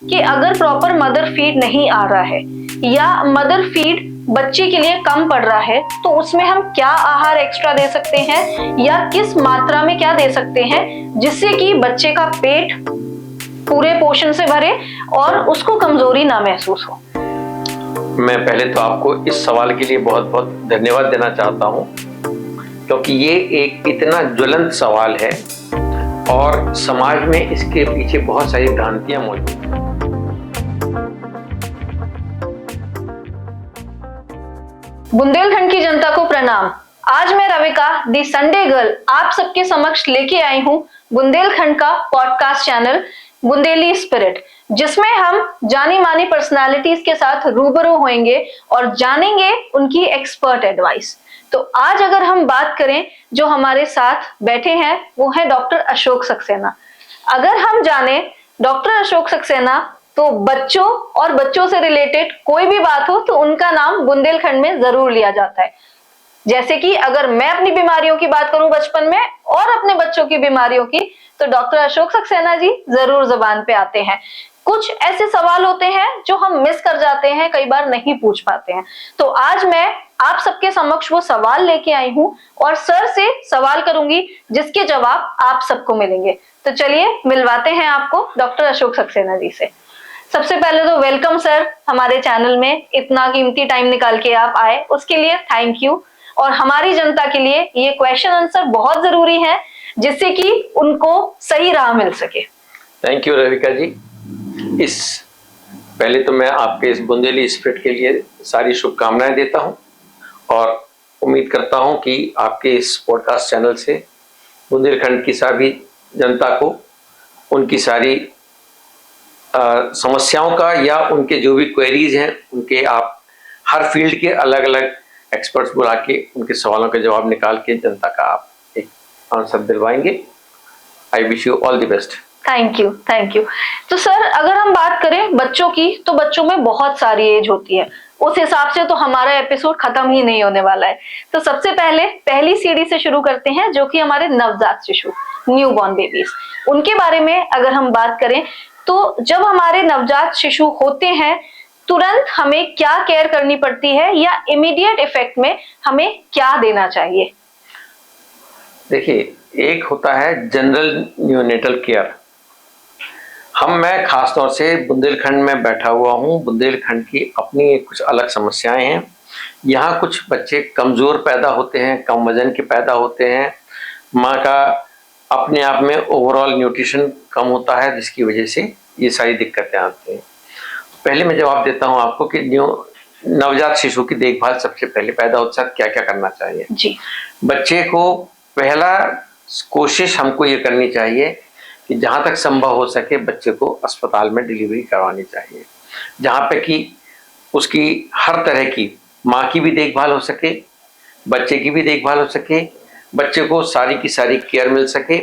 कि अगर proper mother feed नहीं आ रहा है या मदर फीड बच्चे के लिए कम पड़ रहा है तो उसमें हम क्या आहार एक्स्ट्रा दे सकते हैं या किस मात्रा में क्या दे सकते हैं जिससे कि बच्चे का पेट पूरे पोषण से भरे और उसको कमजोरी ना महसूस हो। मैं पहले तो आपको इस सवाल के लिए बहुत बहुत धन्यवाद देना चाहता हूं, क्योंकि ये एक इतना ज्वलंत सवाल है और समाज में इसके पीछे बहुत सारी भ्रांतियां मौजूद हैं। बुंदेलखंड की जनता को प्रणाम। आज मैं रविका दी संडे गर्ल आप सबके समक्ष लेके आई हूँ बुंदेलखंड का पॉडकास्ट चैनल बुंदेली स्पिरिट, जिसमें हम जानी मानी पर्सनालिटीज के साथ रूबरू होंगे और जानेंगे उनकी एक्सपर्ट एडवाइस। तो आज अगर हम बात करें, जो हमारे साथ बैठे हैं वो है डॉक्टर अशोक सक्सेना। अगर हम जाने डॉक्टर अशोक सक्सेना तो बच्चों और बच्चों से रिलेटेड कोई भी बात हो तो उनका नाम बुंदेलखंड में जरूर लिया जाता है। जैसे कि अगर मैं अपनी बीमारियों की बात करूं बचपन में और अपने बच्चों की बीमारियों की, तो डॉक्टर अशोक सक्सेना जी जरूर जुबान पे आते हैं। कुछ ऐसे सवाल होते हैं जो हम मिस कर जाते हैं, कई बार नहीं पूछ पाते हैं। तो आज मैं आप सबके समक्ष वो सवाल लेके आई हूं और सर से सवाल करूंगी जिसके जवाब आप सबको मिलेंगे। तो चलिए मिलवाते हैं आपको डॉक्टर अशोक सक्सेना जी से। सबसे पहले तो वेलकम सर हमारे चैनल में, इतना कीमती टाइम निकाल के आप आए उसके लिए थैंक यू। और हमारी जनता के लिए ये क्वेश्चन आंसर बहुत जरूरी है जिससे कि उनको सही राह मिल सके। थैंक यू रविका जी। पहले तो मैं आपके इस बुंदेली स्पिरिट के लिए सारी शुभकामनाएं देता हूं और उम्मीद करता हूं कि आपके इस पॉडकास्ट चैनल से बुंदेलखंड की सभी जनता को उनकी सारी समस्याओं का या उनके जो भी क्वेरीज हैं उनके आप हर फील्ड के अलग अलग एक्सपर्ट्स बुला के उनके सवालों के जवाब निकाल के जनता का आप एक आंसर दिलवाएंगे। I wish you all the best. Thank you thank you. तो सर अगर हम बात करें बच्चों की, तो बच्चों में बहुत सारी एज होती है, उस हिसाब से तो हमारा एपिसोड खत्म ही नहीं होने वाला है। तो सबसे पहले पहली सीढ़ी से शुरू करते हैं जो कि हमारे नवजात शिशु, न्यू बॉर्न बेबीज। उनके बारे में अगर हम बात करें तो जब हमारे नवजात शिशु होते हैं तुरंत हमें क्या केयर करनी पड़ती है या इमीडिएट इफेक्ट में हमें क्या देना चाहिए? देखिए, एक होता है जनरल न्यूनेटल केयर। मैं खास तौर से बुंदेलखंड में बैठा हुआ हूँ। बुंदेलखंड की अपनी कुछ अलग समस्याएं हैं। यहाँ कुछ बच्चे कमज़ोर पैदा होते हैं, कम वजन के पैदा होते हैं। माँ का अपने आप में ओवरऑल न्यूट्रिशन कम होता है, जिसकी वजह से ये सारी दिक्कतें आती हैं। पहले मैं जवाब देता हूँ आपको कि नवजात शिशु की देखभाल सबसे पहले पैदा होते साथ क्या क्या करना चाहिए जी। बच्चे को पहला कोशिश हमको ये करनी चाहिए कि जहाँ तक संभव हो सके बच्चे को अस्पताल में डिलीवरी करवानी चाहिए, जहाँ पे कि उसकी हर तरह की माँ की भी देखभाल हो सके, बच्चे की भी देखभाल हो सके, बच्चे को सारी की सारी केयर मिल सके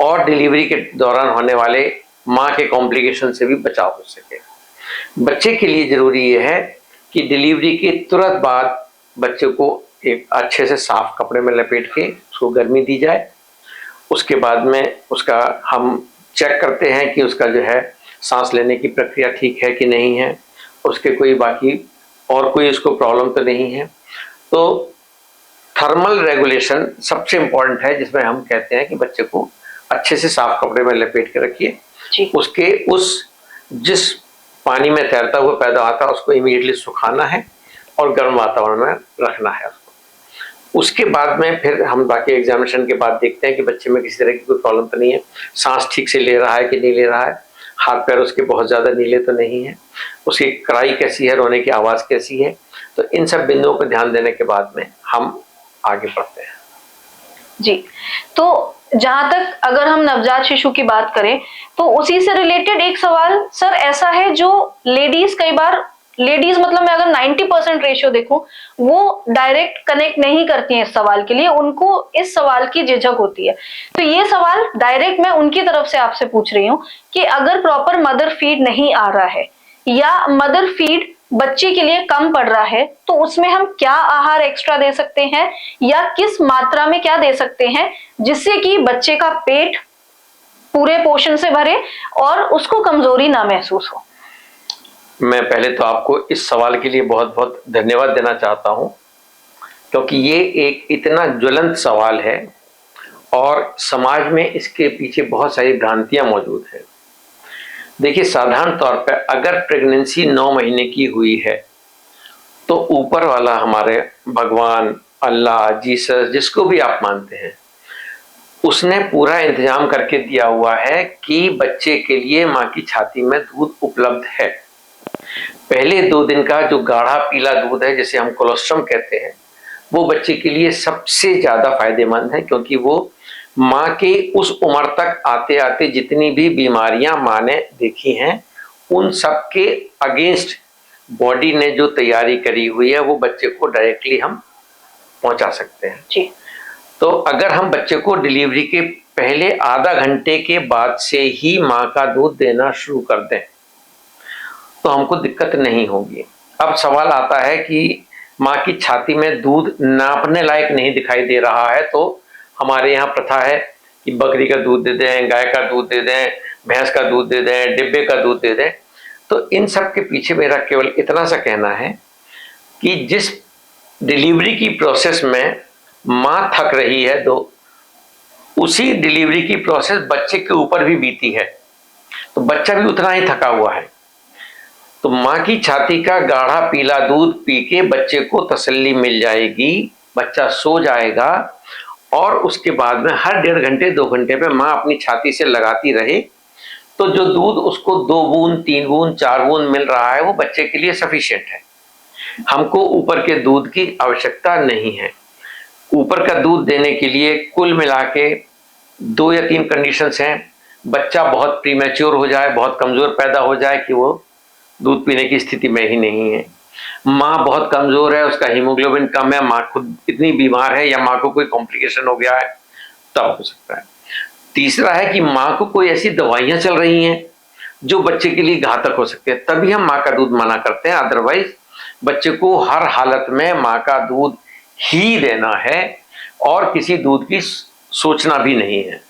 और डिलीवरी के दौरान होने वाले माँ के कॉम्प्लिकेशन से भी बचाव हो सके। बच्चे के लिए ज़रूरी ये है कि डिलीवरी के तुरंत बाद बच्चे को एक अच्छे से साफ कपड़े में लपेट के उसको गर्मी दी जाए। उसके बाद में उसका हम चेक करते हैं कि उसका जो है सांस लेने की प्रक्रिया ठीक है कि नहीं है, उसके कोई बाकी और कोई उसको प्रॉब्लम तो नहीं है। तो थर्मल रेगुलेशन सबसे इम्पोर्टेंट है, जिसमें हम कहते हैं कि बच्चे को अच्छे से साफ कपड़े में लपेट के रखिए। उसके जिस पानी में तैरता हुआ पैदा आता है उसको इमीडिएटली सुखाना है और गर्म वातावरण में रखना है उसको। उसके बाद में फिर हम बाकी एग्जामिनेशन के बाद देखते हैं कि बच्चे में किसी तरह की कोई प्रॉब्लम तो नहीं है, सांस ठीक से ले रहा है कि नहीं ले रहा है, हाथ पैर उसके बहुत ज़्यादा नीले तो नहीं है, उसकी कड़ाई कैसी है, रोने की आवाज़ कैसी है। तो इन सब बिंदुओं पर ध्यान देने के बाद में हम आगे बढ़ते हैं। जी। तो जहां तक अगर हम नवजात शिशु की बात करें तो उसी से रिलेटेड एक सवाल सर ऐसा है, जो लेडीज कई बार मतलब मैं अगर 90% रेशियो देखूं वो डायरेक्ट कनेक्ट नहीं करती हैं इस सवाल के लिए, उनको इस सवाल की झिझक होती है। तो ये सवाल डायरेक्ट मैं उनकी तरफ से आपसे पूछ रही हूँ कि अगर प्रॉपर मदर फीड नहीं आ रहा है या मदर फीड बच्चे के लिए कम पड़ रहा है तो उसमें हम क्या आहार एक्स्ट्रा दे सकते हैं या किस मात्रा में क्या दे सकते हैं जिससे कि बच्चे का पेट पूरे पोषण से भरे और उसको कमजोरी ना महसूस हो? मैं पहले तो आपको इस सवाल के लिए बहुत बहुत धन्यवाद देना चाहता हूं, क्योंकि ये एक इतना ज्वलंत सवाल है और समाज में इसके पीछे बहुत सारी भ्रांतियां मौजूद हैं। देखिए, साधारण तौर पर अगर प्रेगनेंसी 9 महीने की हुई है तो ऊपर वाला, हमारे भगवान, अल्लाह, जीसस, जिसको भी आप मानते हैं, उसने पूरा इंतजाम करके दिया हुआ है कि बच्चे के लिए माँ की छाती में दूध उपलब्ध है। पहले 2 दिन का जो गाढ़ा पीला दूध है, जिसे हम कोलोस्ट्रम कहते हैं, वो बच्चे के लिए सबसे ज्यादा फायदेमंद है, क्योंकि वो माँ के उस उम्र तक आते आते जितनी भी बीमारियां माँ ने देखी हैं, उन सब के अगेंस्ट बॉडी ने जो तैयारी करी हुई है, वो बच्चे को डायरेक्टली हम पहुंचा सकते हैं जी। तो अगर हम बच्चे को डिलीवरी के पहले आधा घंटे के बाद से ही माँ का दूध देना शुरू कर दें तो हमको दिक्कत नहीं होगी। अब सवाल आता है कि माँ की छाती में दूध नापने लायक नहीं दिखाई दे रहा है, तो हमारे यहाँ प्रथा है कि बकरी का दूध दे दें, गाय का दूध दे दें, भैंस का दूध दे दें, डिब्बे का दूध दे दें। तो इन सब के पीछे मेरा केवल इतना सा कहना है कि जिस डिलीवरी की प्रोसेस में माँ थक रही है, तो उसी डिलीवरी की प्रोसेस बच्चे के ऊपर भी बीती है, तो बच्चा भी उतना ही थका हुआ है। तो माँ की छाती का गाढ़ा पीला दूध पी के बच्चे को तसल्ली मिल जाएगी, बच्चा सो जाएगा और उसके बाद में हर 1.5 घंटे 2 घंटे पे माँ अपनी छाती से लगाती रहे, तो जो दूध उसको 2 बूंद 3 बूंद 4 बूंद मिल रहा है, वो बच्चे के लिए सफिशिएंट है। हमको ऊपर के दूध की आवश्यकता नहीं है। ऊपर का दूध देने के लिए कुल मिला के 2 या 3 कंडीशंस हैं। बच्चा बहुत प्रीमेच्योर हो जाए, बहुत कमजोर पैदा हो जाए कि वो दूध पीने की स्थिति में ही नहीं है। माँ बहुत कमजोर है, उसका हीमोग्लोबिन कम है, माँ खुद इतनी बीमार है, या माँ को कोई कॉम्प्लिकेशन हो गया है, तब हो सकता है। तीसरा है कि माँ को कोई ऐसी दवाइयां चल रही हैं जो बच्चे के लिए घातक हो सकते हैं, तभी हम माँ का दूध मना करते हैं। अदरवाइज बच्चे को हर हालत में माँ का दूध ही देना है और किसी दूध की सोचना भी नहीं है।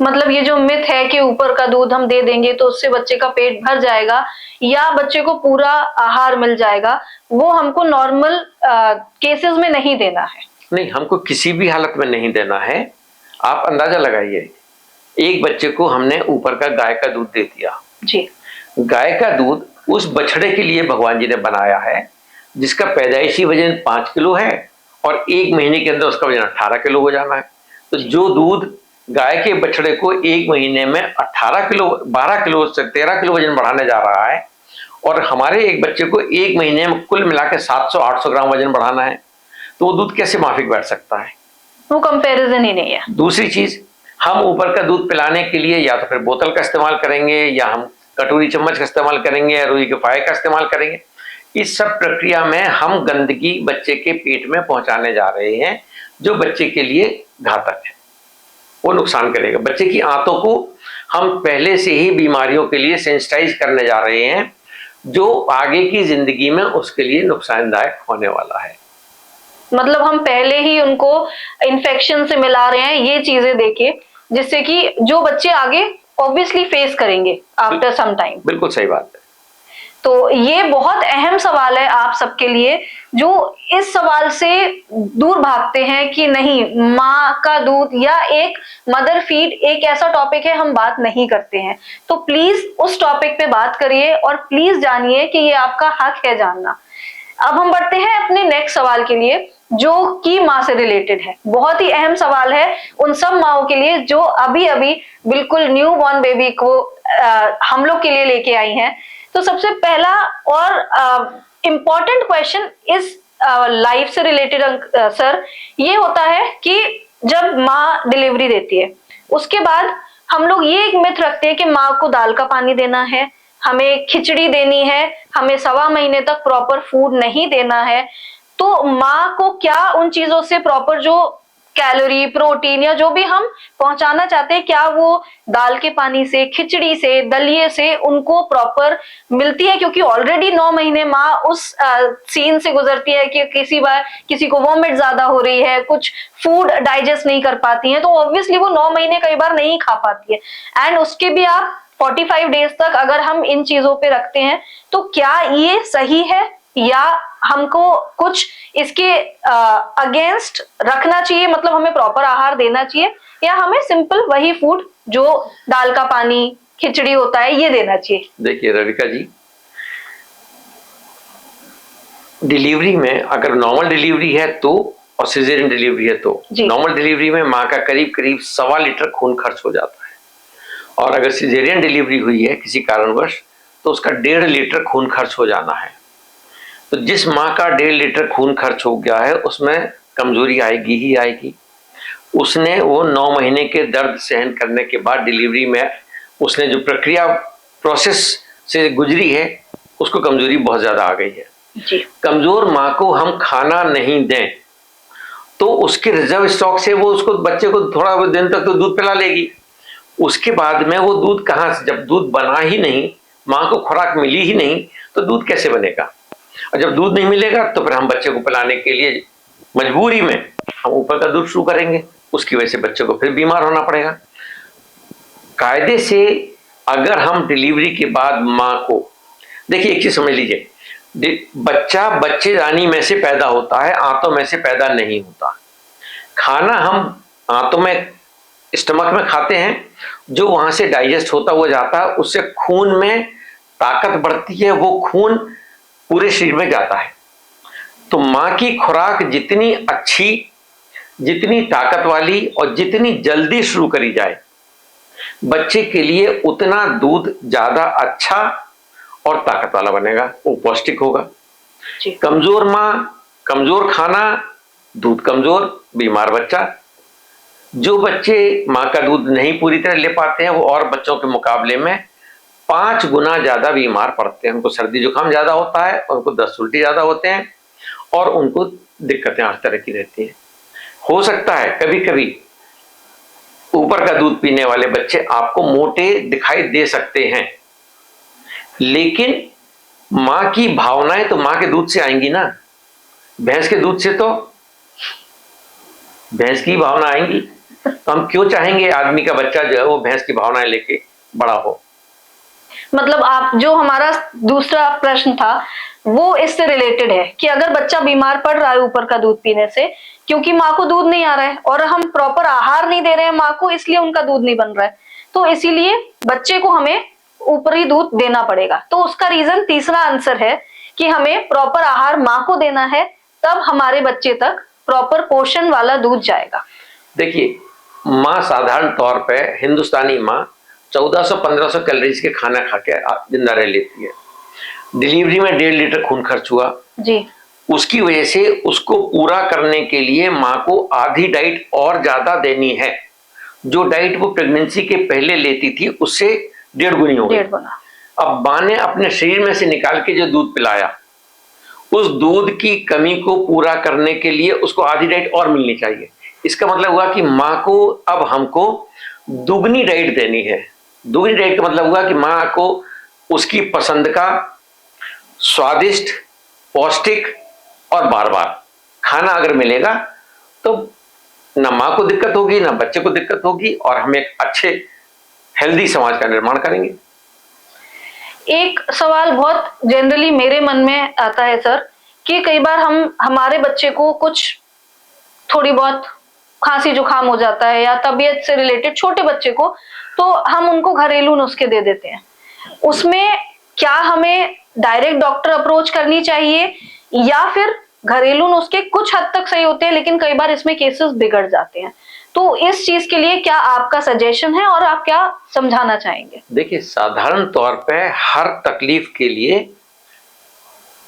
मतलब ये जो मिथ है कि ऊपर का दूध हम दे देंगे तो उससे बच्चे का पेट भर जाएगा या बच्चे को पूरा आहार मिल जाएगा, वो हमको नॉर्मल केसेस में नहीं देना है। नहीं, हमको किसी भी हालत में नहीं देना है। आप अंदाजा लगाइए, एक बच्चे को हमने ऊपर का गाय का दूध दे दिया जी। गाय का दूध उस बछड़े के लिए भगवान जी ने बनाया है जिसका पैदाइशी वजन 5 किलो है और 1 महीने के अंदर उसका वजन 18 किलो हो जाना है। तो जो दूध गाय के बछड़े को 1 महीने में 18 किलो 12 किलो से 13 किलो वजन बढ़ाने जा रहा है, और हमारे एक बच्चे को 1 महीने में कुल मिला के 700-800 ग्राम वजन बढ़ाना है, तो वो दूध कैसे माफिक बैठ सकता है? वो कंपैरिजन ही नहीं है। दूसरी चीज, हम ऊपर का दूध पिलाने के लिए या तो फिर बोतल का इस्तेमाल करेंगे, या हम कटोरी चम्मच का इस्तेमाल करेंगे, या रुई के फाये का इस्तेमाल करेंगे। इस सब प्रक्रिया में हम गंदगी बच्चे के पेट में पहुंचाने जा रहे हैं, जो बच्चे के लिए घातक है, वो नुकसान करेगा। बच्चे की आंतों को हम पहले से ही बीमारियों के लिए सेंसिटाइज करने जा रहे हैं, जो आगे की जिंदगी में उसके लिए नुकसानदायक होने वाला है। मतलब हम पहले ही उनको इन्फेक्शन से मिला रहे हैं ये चीजें देके, जिससे कि जो बच्चे आगे ऑब्वियसली फेस करेंगे आफ्टर सम टाइम। बिल्कुल सही बात है। तो ये बहुत अहम सवाल है आप सबके लिए जो इस सवाल से दूर भागते हैं कि नहीं, माँ का दूध या एक मदर फीड एक ऐसा टॉपिक है हम बात नहीं करते हैं। तो प्लीज उस टॉपिक पे बात करिए और प्लीज जानिए कि ये आपका हक है जानना। अब हम बढ़ते हैं अपने नेक्स्ट सवाल के लिए, जो कि माँ से रिलेटेड है। बहुत ही अहम सवाल है उन सब माओं के लिए जो अभी अभी बिल्कुल न्यू बॉर्न बेबी को हम लोग के लिए लेके आई हैं। तो सबसे पहला और इम्पोर्टेंट क्वेश्चन इस लाइफ से रिलेटेड सर ये होता है कि जब माँ डिलीवरी देती है उसके बाद हम लोग ये एक मिथ रखते हैं कि माँ को दाल का पानी देना है, हमें खिचड़ी देनी है, हमें 1.25 महीने तक प्रॉपर फूड नहीं देना है। तो माँ को क्या उन चीजों से प्रॉपर जो कैलोरी, प्रोटीन या जो भी हम पहुंचाना चाहते हैं, क्या वो दाल के पानी से, खिचड़ी से, दलिए से उनको प्रॉपर मिलती है? क्योंकि ऑलरेडी 9 महीने माँ उस सीन से गुजरती है कि किसी बार किसी को वॉमिट ज्यादा हो रही है, कुछ फूड डाइजेस्ट नहीं कर पाती है, तो ऑब्वियसली वो 9 महीने कई बार नहीं खा पाती है। एंड उसके भी आप 45 डेज तक अगर हम इन चीजों पे रखते हैं तो क्या ये सही है, या हमको कुछ इसके अगेंस्ट रखना चाहिए, मतलब हमें प्रॉपर आहार देना चाहिए, या हमें सिंपल वही फूड जो दाल का पानी, खिचड़ी होता है, ये देना चाहिए? देखिए रविका जी, डिलीवरी में अगर नॉर्मल डिलीवरी है तो और सिजेरियन डिलीवरी है तो नॉर्मल डिलीवरी में माँ का करीब करीब 1.25 लीटर खून खर्च हो जाता है, और अगर सिजेरियन डिलीवरी हुई है किसी कारणवश तो उसका 1.5 लीटर खून खर्च हो जाना है। तो जिस माँ का 1.5 लीटर खून खर्च हो गया है उसमें कमजोरी आएगी ही आएगी। उसने वो 9 महीने के दर्द सहन करने के बाद डिलीवरी में उसने जो प्रक्रिया प्रोसेस से गुजरी है उसको कमजोरी बहुत ज्यादा आ गई है जी। कमजोर माँ को हम खाना नहीं दें तो उसके रिजर्व स्टॉक से वो उसको बच्चे को थोड़ा दिन तक तो दूध पिला लेगी, उसके बाद में वो दूध कहाँ से, जब दूध बना ही नहीं, माँ को खुराक मिली ही नहीं, तो दूध कैसे बनेगा? और जब दूध नहीं मिलेगा तो फिर हम बच्चे को पिलाने के लिए मजबूरी में हम ऊपर का दूध शुरू करेंगे, उसकी वजह से बच्चे को फिर बीमार होना पड़ेगा। कायदे से अगर हम डिलीवरी के बाद माँ को, देखिए एक चीज समझ लीजिए, बच्चा बच्चेदानी में से पैदा होता है, आंतों में से पैदा नहीं होता। खाना हम आंतों में, स्टमक में खाते हैं, जो वहां से डाइजेस्ट होता हुआ जाता है उससे खून में ताकत बढ़ती है, वो खून पूरे शरीर में जाता है। तो माँ की खुराक जितनी अच्छी, जितनी ताकत वाली और जितनी जल्दी शुरू करी जाए, बच्चे के लिए उतना दूध ज्यादा अच्छा और ताकत वाला बनेगा, वो पौष्टिक होगा। कमजोर माँ, कमजोर खाना, दूध कमजोर, बीमार बच्चा। जो बच्चे माँ का दूध नहीं पूरी तरह ले पाते हैं वो और बच्चों के मुकाबले में 5 गुना ज्यादा बीमार पड़ते हैं। उनको सर्दी जुकाम ज्यादा होता है, उनको दस्त उल्टी ज्यादा होते हैं और उनको दिक्कतें हर तरह की रहती हैं। हो सकता है कभी कभी ऊपर का दूध पीने वाले बच्चे आपको मोटे दिखाई दे सकते हैं, लेकिन माँ की भावनाएं तो माँ के दूध से आएंगी ना। भैंस के दूध से तो भैंस की भावना आएंगी, तो हम क्यों चाहेंगे आदमी का बच्चा जो है वो भैंस की भावनाएं लेके बड़ा हो? मतलब आप, जो हमारा दूसरा प्रश्न था वो इससे रिलेटेड है कि अगर बच्चा बीमार पड़ रहा है ऊपर का दूध पीने से, क्योंकि माँ को दूध नहीं आ रहा है और हम प्रॉपर आहार नहीं दे रहे हैं माँ को, इसलिए उनका दूध नहीं बन रहा है, तो इसीलिए बच्चे को हमें ऊपरी दूध देना पड़ेगा। तो उसका रीजन, तीसरा आंसर है कि हमें प्रॉपर आहार माँ को देना है, तब हमारे बच्चे तक प्रॉपर पोषण वाला दूध जाएगा। देखिए माँ साधारण तौर पे, हिंदुस्तानी माँ 1400-1500 कैलोरीज के खाना खा के जिंदा रह लेती है। डिलीवरी में 1.5 लीटर खून खर्च हुआ जी, उसकी वजह से उसको पूरा करने के लिए माँ को आधी डाइट और ज्यादा देनी है। जो डाइट वो प्रेगनेंसी के पहले लेती थी उससे 1.5 गुनी हो गई। अब माँ ने अपने शरीर में से निकाल के जो दूध पिलाया, उस दूध की कमी को पूरा करने के लिए उसको आधी डाइट और मिलनी चाहिए। इसका मतलब हुआ कि माँ को अब हमको दुगनी डाइट देनी है। दुगनी डाइट का मतलब हुआ कि माँ को उसकी पसंद का स्वादिष्ट, पौष्टिक और बार बार खाना अगर मिलेगा तो ना माँ को दिक्कत होगी, ना बच्चे को दिक्कत होगी, और हम एक अच्छे हेल्दी समाज का निर्माण करेंगे। एक सवाल बहुत जनरली मेरे मन में आता है सर, कि कई बार हमारे बच्चे को कुछ थोड़ी बहुत खांसी जुकाम हो जाता है या तबीयत से रिलेटेड, छोटे बच्चे को, तो हम उनको घरेलू नुस्खे दे देते हैं। उसमें क्या हमें डायरेक्ट डॉक्टर अप्रोच करनी चाहिए, या फिर घरेलू नुस्खे कुछ हद तक सही होते हैं लेकिन कई बार इसमें केसेस बिगड़ जाते हैं? तो इस चीज के लिए क्या आपका सजेशन है और आप क्या समझाना चाहेंगे? देखिए साधारण तौर पे हर तकलीफ के लिए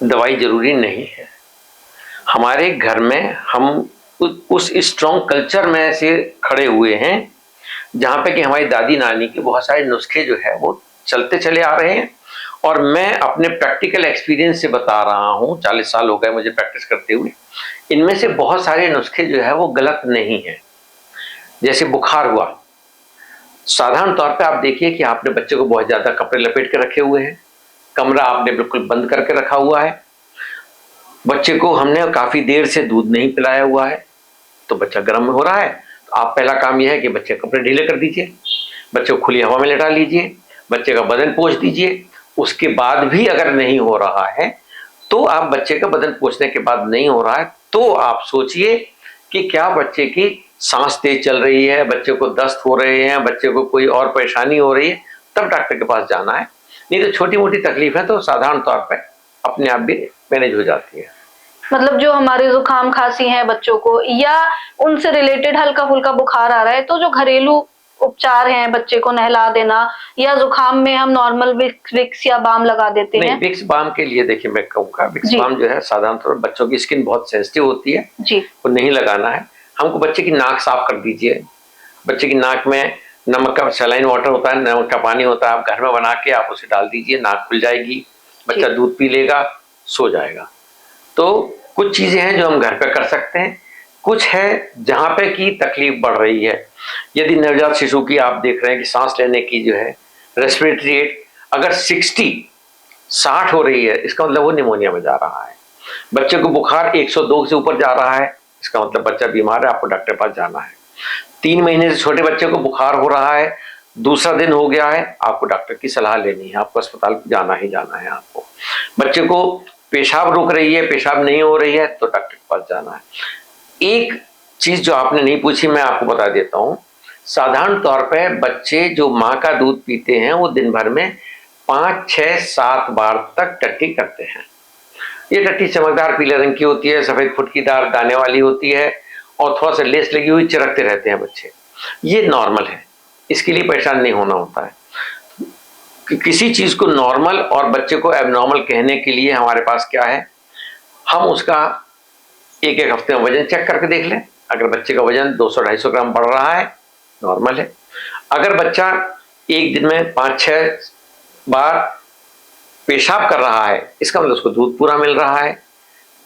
दवाई जरूरी नहीं है। हमारे घर में हम उस स्ट्रॉन्ग कल्चर में से खड़े हुए हैं जहाँ पे कि हमारी दादी नानी के बहुत सारे नुस्खे जो है वो चलते चले आ रहे हैं, और मैं अपने प्रैक्टिकल एक्सपीरियंस से बता रहा हूँ, 40 साल हो गए मुझे प्रैक्टिस करते हुए। इनमें से बहुत सारे नुस्खे जो है वो गलत नहीं है। जैसे बुखार हुआ, साधारण तौर पे आप देखिए कि आपने बच्चे को बहुत ज्यादा कपड़े लपेट के रखे हुए हैं, कमरा आपने बिल्कुल बंद करके रखा हुआ है, बच्चे को हमने काफी देर से दूध नहीं पिलाया हुआ है, तो बच्चा गर्म हो रहा है। तो आप पहला काम यह है कि बच्चे कपड़े ढीले कर दीजिए, बच्चे को खुली हवा में लेटा लीजिए, बच्चे का बदन पोंछ दीजिए। उसके बाद भी अगर नहीं हो रहा है तो आप बच्चे का बदन पोंछने के बाद नहीं हो रहा है तो आप सोचिए कि क्या बच्चे की सांस तेज चल रही है, बच्चे को दस्त हो रहे हैं, बच्चे को कोई और परेशानी हो रही है, तब डॉक्टर के पास जाना है। नहीं तो छोटी मोटी तकलीफ है तो साधारण तौर पर अपने आप भी मैनेज हो जाती है। मतलब जो हमारे जुकाम खांसी है बच्चों को, या उनसे रिलेटेड हल्का फुल्का बुखार आ रहा है, तो जो घरेलू उपचार हैं, बच्चे को नहला देना, या जुकाम में हम नॉर्मल विक्स या बाम लगा देते हैं। विक्स बाम के लिए देखिए मैं कहूँगा, विक्स बाम जो है साधारण तौर पर बच्चों की स्किन बहुत सेंसिटिव होती है जी, वो नहीं लगाना है। हमको बच्चे की नाक साफ कर दीजिए। बच्चे की नाक में नमक का सलाइन वाटर होता है, नमक का पानी होता है, आप घर में बना के आप उसे डाल दीजिए, नाक खुल जाएगी, बच्चा दूध पी लेगा, सो जाएगा। तो कुछ चीजें हैं जो हम घर पे कर सकते हैं, कुछ है जहां पे की तकलीफ बढ़ रही है। यदि नवजात शिशु की आप देख रहे हैं कि सांस लेने की जो है रेस्पिरेटरी रेट अगर 60 हो रही है, इसका मतलब वो निमोनिया में जा रहा है। बच्चे को बुखार 102 से ऊपर जा रहा है, इसका मतलब बच्चा बीमार है, आपको डॉक्टर के पास जाना है। 3 महीने से छोटे बच्चे को बुखार हो रहा है, दूसरा दिन हो गया है, आपको डॉक्टर की सलाह लेनी है, आपको अस्पताल जाना ही जाना है। आपको बच्चे को पेशाब रुक रही है, पेशाब नहीं हो रही है, तो डॉक्टर के पास जाना है। एक चीज जो आपने नहीं पूछी मैं आपको बता देता हूँ। साधारण तौर पे बच्चे जो माँ का दूध पीते हैं वो दिन भर में 5, 6, 7 बार तक टट्टी करते हैं। ये टट्टी चमकदार पीले रंग की होती है, सफेद फुटकीदार दाने वाली होती है और थोड़ा सा लेस लगी हुई चिरकते रहते हैं बच्चे। ये नॉर्मल है, इसके लिए परेशान नहीं होना होता है। किसी चीज को नॉर्मल और बच्चे को एबनॉर्मल कहने के लिए हमारे पास क्या है, हम उसका एक हफ्ते में वजन चेक करके देख लें। अगर बच्चे का वजन 200-250 ग्राम बढ़ रहा है, नॉर्मल है। अगर बच्चा एक दिन में 5-6 बार पेशाब कर रहा है, इसका मतलब उसको दूध पूरा मिल रहा है।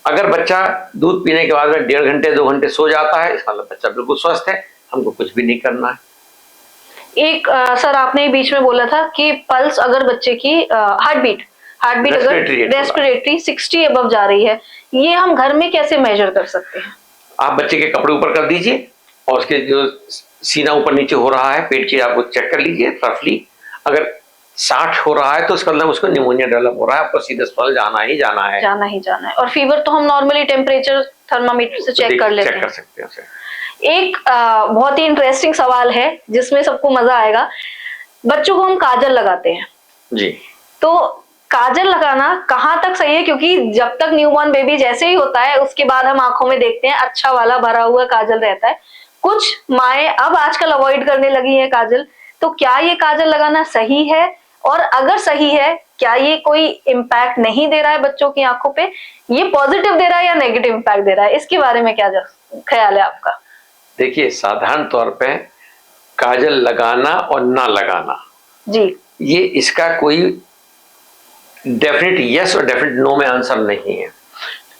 अगर बच्चा दूध पीने के बाद में 1.5 घंटे 2 घंटे सो जाता है, इसका मतलब बच्चा बिल्कुल स्वस्थ है, हमको कुछ भी नहीं करना है। एक सर आपने बीच में बोला था कि पल्स अगर बच्चे की हार्ट बीट अगर रेस्पिरेटरी 60 अबव जा रही है, ये हम घर में कैसे मेजर कर सकते हैं? आप बच्चे के कपड़े ऊपर कर दीजिए और उसके जो सीना ऊपर नीचे हो रहा है, पेट की आप चेक कर लीजिए रफली। अगर 60 हो रहा है तो इसका मतलब उसको निमोनिया डेवलप हो रहा है, आपको सीधे अस्पताल जाना ही जाना है। और फीवर तो हम नॉर्मली टेम्परेचर थर्मामीटर से चेक कर लेते हैं, चेक कर सकते हैं। एक बहुत ही इंटरेस्टिंग सवाल है जिसमें सबको मजा आएगा। बच्चों को हम काजल लगाते हैं जी, तो काजल लगाना कहाँ तक सही है? क्योंकि जब तक न्यूबॉर्न बेबी जैसे ही होता है उसके बाद हम आंखों में देखते हैं अच्छा वाला भरा हुआ काजल रहता है। कुछ माएँ अब आजकल अवॉइड करने लगी है काजल, तो क्या ये काजल लगाना सही है? और अगर सही है, क्या ये कोई इम्पैक्ट नहीं दे रहा है बच्चों की आंखों पे? ये पॉजिटिव दे रहा है या नेगेटिव इम्पैक्ट दे रहा है? इसके बारे में क्या ख्याल है आपका? देखिए, साधारण तौर पे काजल लगाना और ना लगाना जी, ये इसका कोई डेफिनेट यस और डेफिनेट नो में आंसर नहीं है।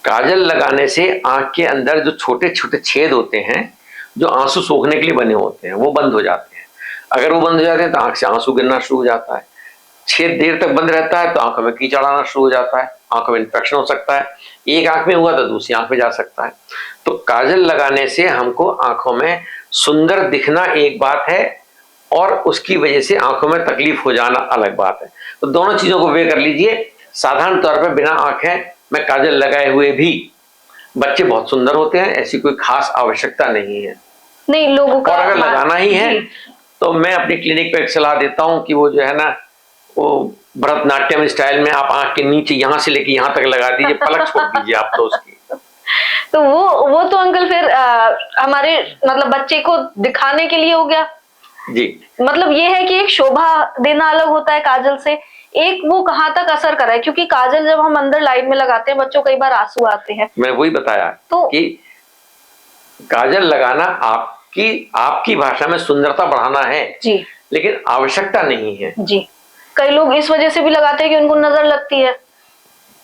काजल लगाने से आंख के अंदर जो छोटे छोटे छेद होते हैं जो आंसू सोखने के लिए बने होते हैं वो बंद हो जाते हैं। अगर वो बंद हो जाते हैं तो आंख से आंसू गिरना शुरू हो जाता है। छेद देर तक बंद रहता है तो आंखों में कीचड़ आना शुरू हो जाता है, आंखों में इन्फेक्शन हो सकता है। एक आंख में हुआ तो दूसरी आंख में जा सकता है। तो काजल लगाने से हमको आंखों में सुंदर दिखना एक बात है और उसकी वजह से आंखों में तकलीफ हो जाना अलग बात है। तो दोनों चीजों को वे कर लीजिए। साधारण तौर पर बिना आंखें में काजल लगाए हुए भी बच्चे बहुत सुंदर होते हैं, ऐसी कोई खास आवश्यकता नहीं है। नहीं लोगों का, और अगर लगाना ही है तो मैं अपनी क्लिनिक पे एक सलाह देता हूँ कि वो जो है ना, वो भरतनाट्यम स्टाइल में आप आंख के नीचे यहाँ से लेके यहाँ तक लगा दीजिए, पलक छोड़ दीजिए आप तो उसकी। तो वो तो अंकल फिर हमारे मतलब बच्चे को दिखाने के लिए हो गया जी। मतलब ये है कि एक शोभा देना अलग होता है काजल से, एक वो कहाँ तक असर कर रहा है, क्योंकि काजल जब हम अंदर लाइट में लगाते हैं बच्चों कई बार आंसू आते हैं। मैं वही बताया तो कि काजल लगाना आपकी भाषा में सुंदरता बढ़ाना है जी, लेकिन आवश्यकता नहीं है जी। कई लोग इस वजह से भी लगाते हैं कि उनको नजर लगती है,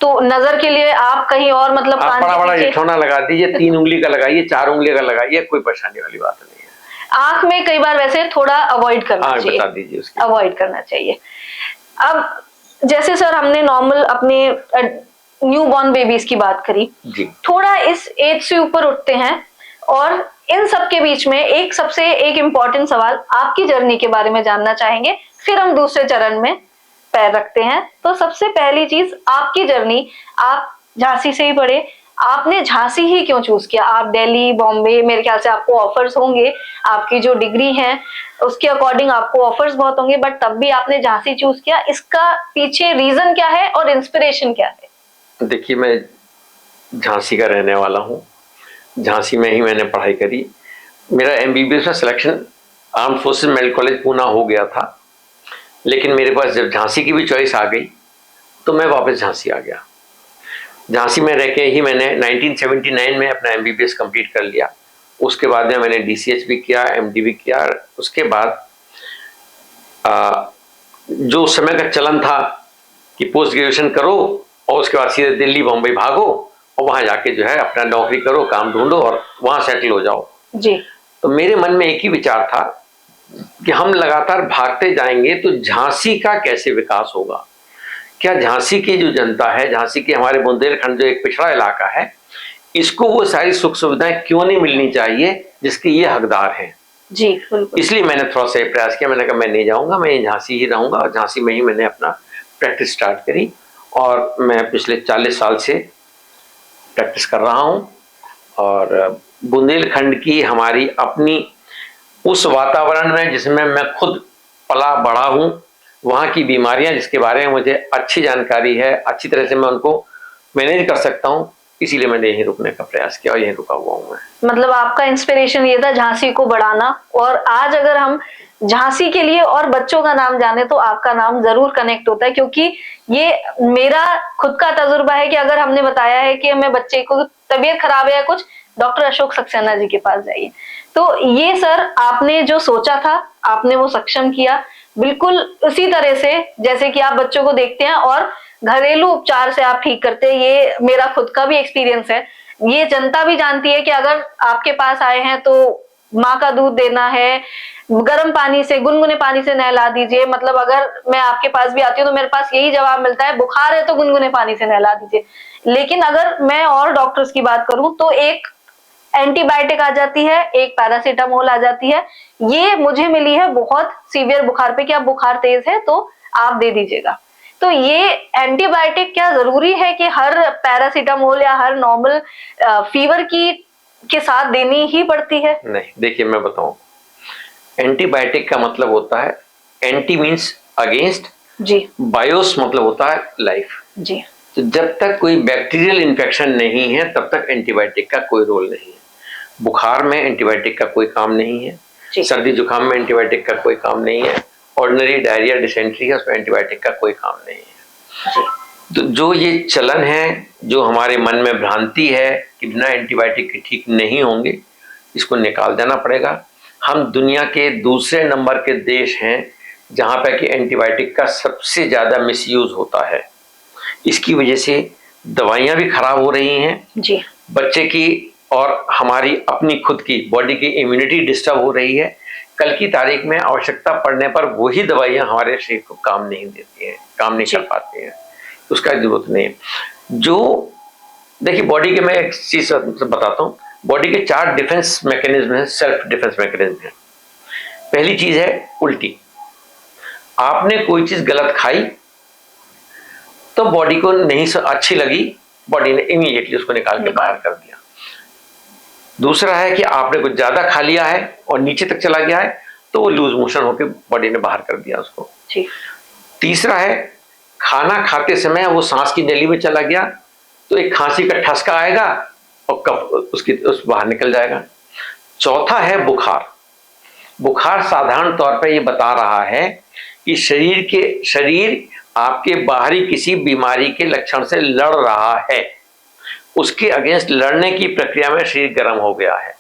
तो नजर के लिए आप कहीं और मतलब आप बड़ा जेठौना लगा दीजिए, 3 उंगली का लगाइए, 4 उंगली का लगाइए, कोई परेशानी वाली बात नहीं है। आंख में कई बार वैसे थोड़ा अवॉइड करना चाहिए, बता दीजिए उसकी अवॉइड करना चाहिए। अब जैसे सर हमने नॉर्मल अपने न्यूबॉर्न बेबीज की बात करी जी, थोड़ा इस एज से ऊपर उठते हैं और इन सब के बीच में एक इम्पोर्टेंट सवाल आपकी जर्नी के बारे में जानना चाहेंगे। फिर हम दूसरे चरण में पैर रखते हैं। तो सबसे पहली चीज, आपकी जर्नी, आप झांसी से ही पढ़े, आपने झांसी ही क्यों चूज किया? आप दिल्ली, बॉम्बे, मेरे ख्याल से आपको ऑफर्स होंगे, आपकी जो डिग्री है उसके अकॉर्डिंग आपको ऑफर्स बहुत होंगे, बट तब भी आपने झांसी चूज किया। इसका पीछे रीजन क्या है और इंस्पिरेशन क्या है? देखिए, मैं झांसी का रहने वाला हूँ, झांसी में ही मैंने पढ़ाई करी। मेरा एमबीबीएस में selection armed forces medical college Poona हो गया था, लेकिन मेरे पास जब झांसी की भी चॉइस आ गई तो मैं वापस झांसी आ गया। झांसी में रह के ही मैंने 1979 में अपना एमबीबीएस कंप्लीट कर लिया। उसके बाद में मैंने डीसीएच भी किया, एमडी भी किया। उसके बाद जो समय का चलन था कि पोस्ट ग्रेजुएशन करो और उसके बाद सीधे दिल्ली बॉम्बे भागो और वहां जाके जो है अपना नौकरी करो, काम ढूंढो और वहां सेटल हो जाओ जी। तो मेरे मन में एक ही विचार था कि हम लगातार भागते जाएंगे तो झांसी का कैसे विकास होगा। क्या झांसी की जो जनता है, झांसी के हमारे बुंदेलखंड जो एक पिछड़ा इलाका है, इसको वो सारी सुख सुविधाएं क्यों नहीं मिलनी चाहिए जिसकी ये हकदार हैं। जी बिल्कुल। इसलिए मैंने थोड़ा सा प्रयास किया। मैंने कहा मैं नहीं जाऊंगा, मैं झांसी ही रहूंगा। और झांसी में ही मैंने अपना प्रैक्टिस स्टार्ट करी और मैं पिछले 40 साल से प्रैक्टिस कर रहा हूँ। और बुंदेलखंड की हमारी अपनी उस वातावरण में जिसमें मैं खुद पला बढ़ा हूँ, वहाँ की बीमारियां जिसके बारे में मुझे अच्छी जानकारी है, अच्छी तरह से मैं उनको मैनेज कर सकता हूँ, इसीलिए मैंने यहीं रुकने का प्रयास किया और यहीं रुका हुआ हूँ मैं। मतलब आपका इंस्पिरेशन ये था झांसी को बढ़ाना। और आज अगर हम झांसी के लिए और बच्चों का नाम जाने तो आपका नाम जरूर कनेक्ट होता है, क्योंकि ये मेरा खुद का तजुर्बा है कि अगर हमने बताया है कि हमें बच्चे को तबीयत खराब है या कुछ, डॉक्टर अशोक सक्सेना जी के पास जाइए। तो ये सर आपने जो सोचा था आपने वो सक्षम किया, बिल्कुल उसी तरह से जैसे कि आप बच्चों को देखते हैं और घरेलू उपचार से आप ठीक करते हैं। ये मेरा खुद का भी एक्सपीरियंस है। ये जनता भी जानती है कि अगर आपके पास आए हैं तो माँ का दूध देना है, गर्म पानी से, गुनगुने पानी से नहला दीजिए। मतलब अगर मैं आपके पास भी आती हूँ तो मेरे पास यही जवाब मिलता है, बुखार है तो गुनगुने पानी से नहला दीजिए। लेकिन अगर मैं और डॉक्टर्स की बात करूं तो एक एंटीबायोटिक आ जाती है, एक पैरासीटामोल आ जाती है। ये मुझे मिली है बहुत सीवियर बुखार पे कि अब बुखार तेज है तो आप दे दीजिएगा। तो ये एंटीबायोटिक क्या जरूरी है कि हर पैरासीटामोल या हर नॉर्मल फीवर की के साथ देनी ही पड़ती है? नहीं, देखिए मैं बताऊं, एंटीबायोटिक का मतलब होता है, एंटी मीन्स अगेंस्ट जी, बायोस मतलब होता है लाइफ जी। तो जब तक कोई बैक्टीरियल इन्फेक्शन नहीं है तब तक एंटीबायोटिक का कोई रोल नहीं है। बुखार में एंटीबायोटिक का कोई काम नहीं है, सर्दी जुकाम में एंटीबायोटिक का कोई काम नहीं है, ऑर्डिनरी डायरिया डिसेंट्री है उसमें एंटीबायोटिक का कोई काम नहीं है। तो जो ये चलन है, जो हमारे मन में भ्रांति है कि बिना एंटीबायोटिक के ठीक नहीं होंगे, इसको निकाल देना पड़ेगा। हम दुनिया के दूसरे नंबर के देश हैं जहाँ पे कि एंटीबायोटिक का सबसे ज़्यादा मिसयूज होता है। इसकी वजह से दवाइयाँ भी खराब हो रही हैं जी, बच्चे की और हमारी अपनी खुद की बॉडी की इम्यूनिटी डिस्टर्ब हो रही है। कल की तारीख में आवश्यकता पड़ने पर वही दवाइयाँ हमारे शरीर को काम नहीं देती हैं, काम नहीं कर पाती हैं, उसका जरूरत नहीं है। जो देखिए बॉडी के, मैं एक चीज बताता हूँ, बॉडी के 4 डिफेंस मैकेनिज्म हैं, सेल्फ डिफेंस मैकेनिज्म है। पहली चीज है उल्टी। आपने कोई चीज गलत खाई तो बॉडी को नहीं अच्छी लगी, बॉडी ने इमीडिएटली उसको निकाल के बाहर कर दिया। दूसरा है कि आपने कुछ ज्यादा खा लिया है और नीचे तक चला गया है तो वो लूज मोशन होकर बॉडी ने बाहर कर दिया उसको। तीसरा है खाना खाते समय वो सांस की नली में चला गया तो एक खांसी का ठसका आएगा और कफ उस बाहर निकल जाएगा। चौथा है बुखार। बुखार साधारण तौर पर ये बता रहा है कि शरीर आपके बाहरी किसी बीमारी के लक्षण से लड़ रहा है, उसके अगेंस्ट लड़ने की प्रक्रिया में शरीर गर्म हो गया है।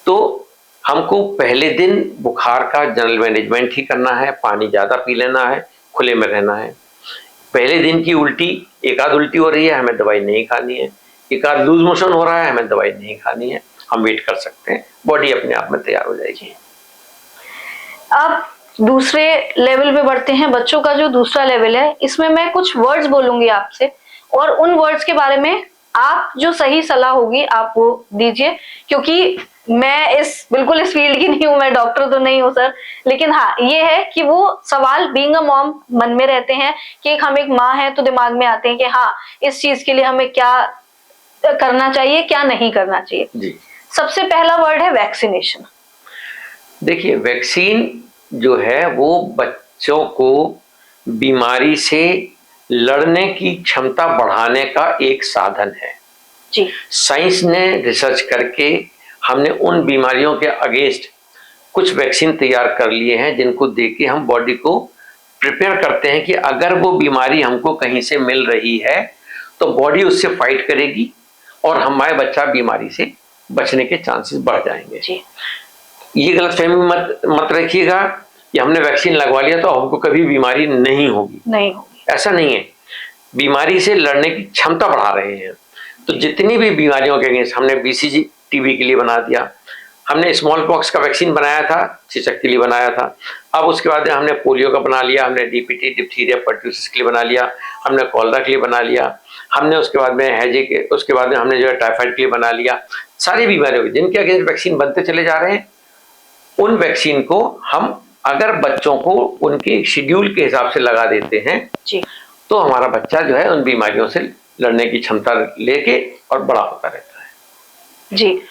तो हमको पहले दिन बुखार का जनरल मैनेजमेंट ही करना है, पानी ज्यादा पी लेना है, खुले में रहना है। पहले दिन की उल्टी, एक आध उल्टी हो रही है, हमें दवाई नहीं खानी है। एक आध लूज मोशन हो रहा है, हमें दवाई नहीं खानी है, हम वेट कर सकते हैं, बॉडी अपने आप में तैयार हो जाएगी। अब दूसरे लेवल पे बढ़ते हैं, बच्चों का जो दूसरा लेवल है, इसमें मैं कुछ वर्ड्स बोलूंगी आपसे और उन वर्ड्स के बारे में आप जो सही सलाह होगी आप वो दीजिए, क्योंकि मैं बिल्कुल इस फील्ड की नहीं हूँ, मैं डॉक्टर तो नहीं हूँ सर, लेकिन हाँ ये है कि वो सवाल बीइंग अ मॉम मन में रहते हैं कि हम एक माँ है तो दिमाग में आते हैं कि हाँ इस चीज के लिए हमें क्या करना चाहिए, क्या नहीं करना चाहिए जी। सबसे पहला वर्ड है वैक्सीनेशन। देखिए, वैक्सीन जो है वो बच्चों को बीमारी से लड़ने की क्षमता बढ़ाने का एक साधन है। जी। साइंस ने रिसर्च करके हमने उन बीमारियों के अगेंस्ट कुछ वैक्सीन तैयार कर लिए हैं जिनको देके हम बॉडी को प्रिपेयर करते हैं कि अगर वो बीमारी हमको कहीं से मिल रही है तो बॉडी उससे फाइट करेगी और हमारे बच्चा बीमारी से बचने के चांसेस बढ़ जाएंगे। जी। ये गलतफहमी मत रखिएगा कि हमने वैक्सीन लगवा लिया तो हमको कभी बीमारी नहीं होगी, नहीं होगी, ऐसा नहीं है। बीमारी से लड़ने की क्षमता बढ़ा रहे हैं। तो जितनी भी बीमारियों के अगेंस्ट हमने बीसीजी टीबी के लिए बना दिया, हमने स्मॉल पॉक्स का वैक्सीन बनाया था, चेचक के लिए बनाया था, अब उसके बाद हमने पोलियो का बना लिया, हमने डीपीटी डिप्थीरिया पर्ट्यूसिस के लिए बना लिया, हमने कॉलरा के लिए बना लिया, हमने उसके बाद में हैजे के, उसके बाद में हमने जो है टाइफाइड के लिए बना लिया। सारी बीमारियों जिनके अगेंस्ट वैक्सीन बनते चले जा रहे हैं, उन वैक्सीन को हम अगर बच्चों को उनके शेड्यूल के हिसाब से लगा देते हैं जी। तो हमारा बच्चा जो है उन बीमारियों से लड़ने की क्षमता लेके और बड़ा होता रहता है। जी।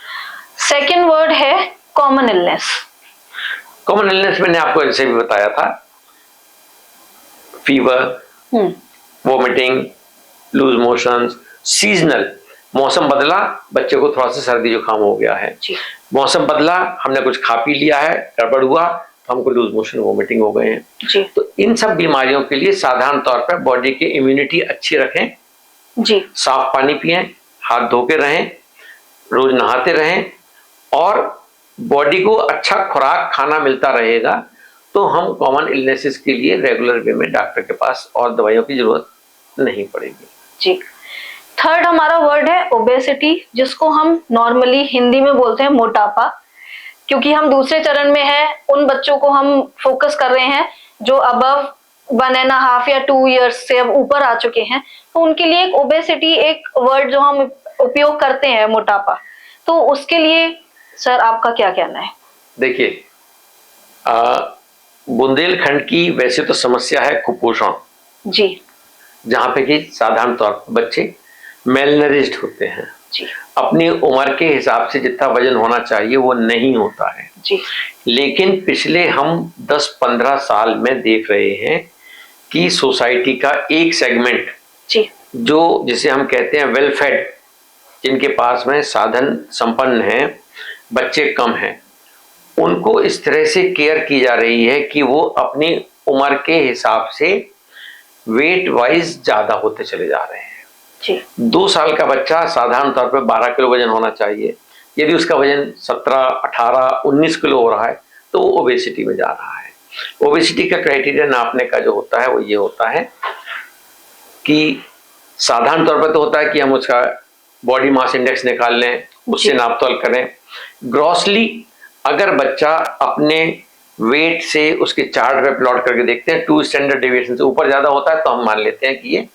सेकंड वर्ड है कॉमन इलनेस। कॉमन इलनेस मैंने आपको जैसे भी बताया था, fever, vomiting, loose motions, seasonal, मौसम बदला, बच्चे को थोड़ा सा सर्दी जुकाम हो गया है, मौसम बदला, हमने कुछ खा पी लिया है, गड़बड़ हुआ तो हमको लूज मोशन वोमिटिंग हो गए हैं जी। तो इन सब बीमारियों के लिए साधारण तौर पर बॉडी की इम्यूनिटी अच्छी रखें जी, साफ पानी पिएं, हाथ धो के रहें, रोज नहाते रहें और बॉडी को अच्छा खुराक खाना मिलता रहेगा तो हम कॉमन इलनेसेस के लिए रेगुलर वे में डॉक्टर के पास और दवाइयों की जरूरत नहीं पड़ेगी। जी। थर्ड हमारा वर्ड है ओबेसिटी, जिसको हम नॉर्मली हिंदी में बोलते हैं मोटापा, क्योंकि हम दूसरे चरण में है, उन बच्चों को हम फोकस कर रहे हैं जो अबव 1.5 या 2 इयर्स से अब ऊपर आ चुके हैं, तो उनके लिए एक ओबेसिटी एक वर्ड जो हम उपयोग करते हैं मोटापा, तो उसके लिए सर आपका क्या कहना है? देखिए, बुंदेलखंड की वैसे तो समस्या है कुपोषण जी, जहाँ पे कि साधारण तौर पर बच्चे मेलनरिज्ड होते हैं जी, अपनी उम्र के हिसाब से जितना वजन होना चाहिए वो नहीं होता है जी। लेकिन पिछले हम 10-15 साल में देख रहे हैं कि सोसाइटी का एक सेगमेंट जी, जो जिसे हम कहते हैं वेल फेड, जिनके पास में साधन संपन्न हैं, बच्चे कम हैं, उनको इस तरह से केयर की जा रही है कि वो अपनी उम्र के हिसाब से वेट वाइज ज्यादा होते चले जा रहे हैं। 2 साल का बच्चा साधारण तौर पर 12 किलो वजन होना चाहिए, यदि उसका वजन 17, 18, 19 किलो हो रहा है तो वो ओबेसिटी में जा रहा है। ओबेसिटी का क्राइटेरिया नापने का जो होता है वो ये होता है कि साधारण तौर पर तो होता है कि हम उसका बॉडी मास इंडेक्स निकाल लें, उससे नाप तोल करें। ग्रॉसली अगर बच्चा अपने वेट से उसके चार्ट पे प्लॉट करके देखते हैं, 2 स्टैंडर्ड डेविएशन से ऊपर ज्यादा होता है तो हम मान लेते हैं कि ये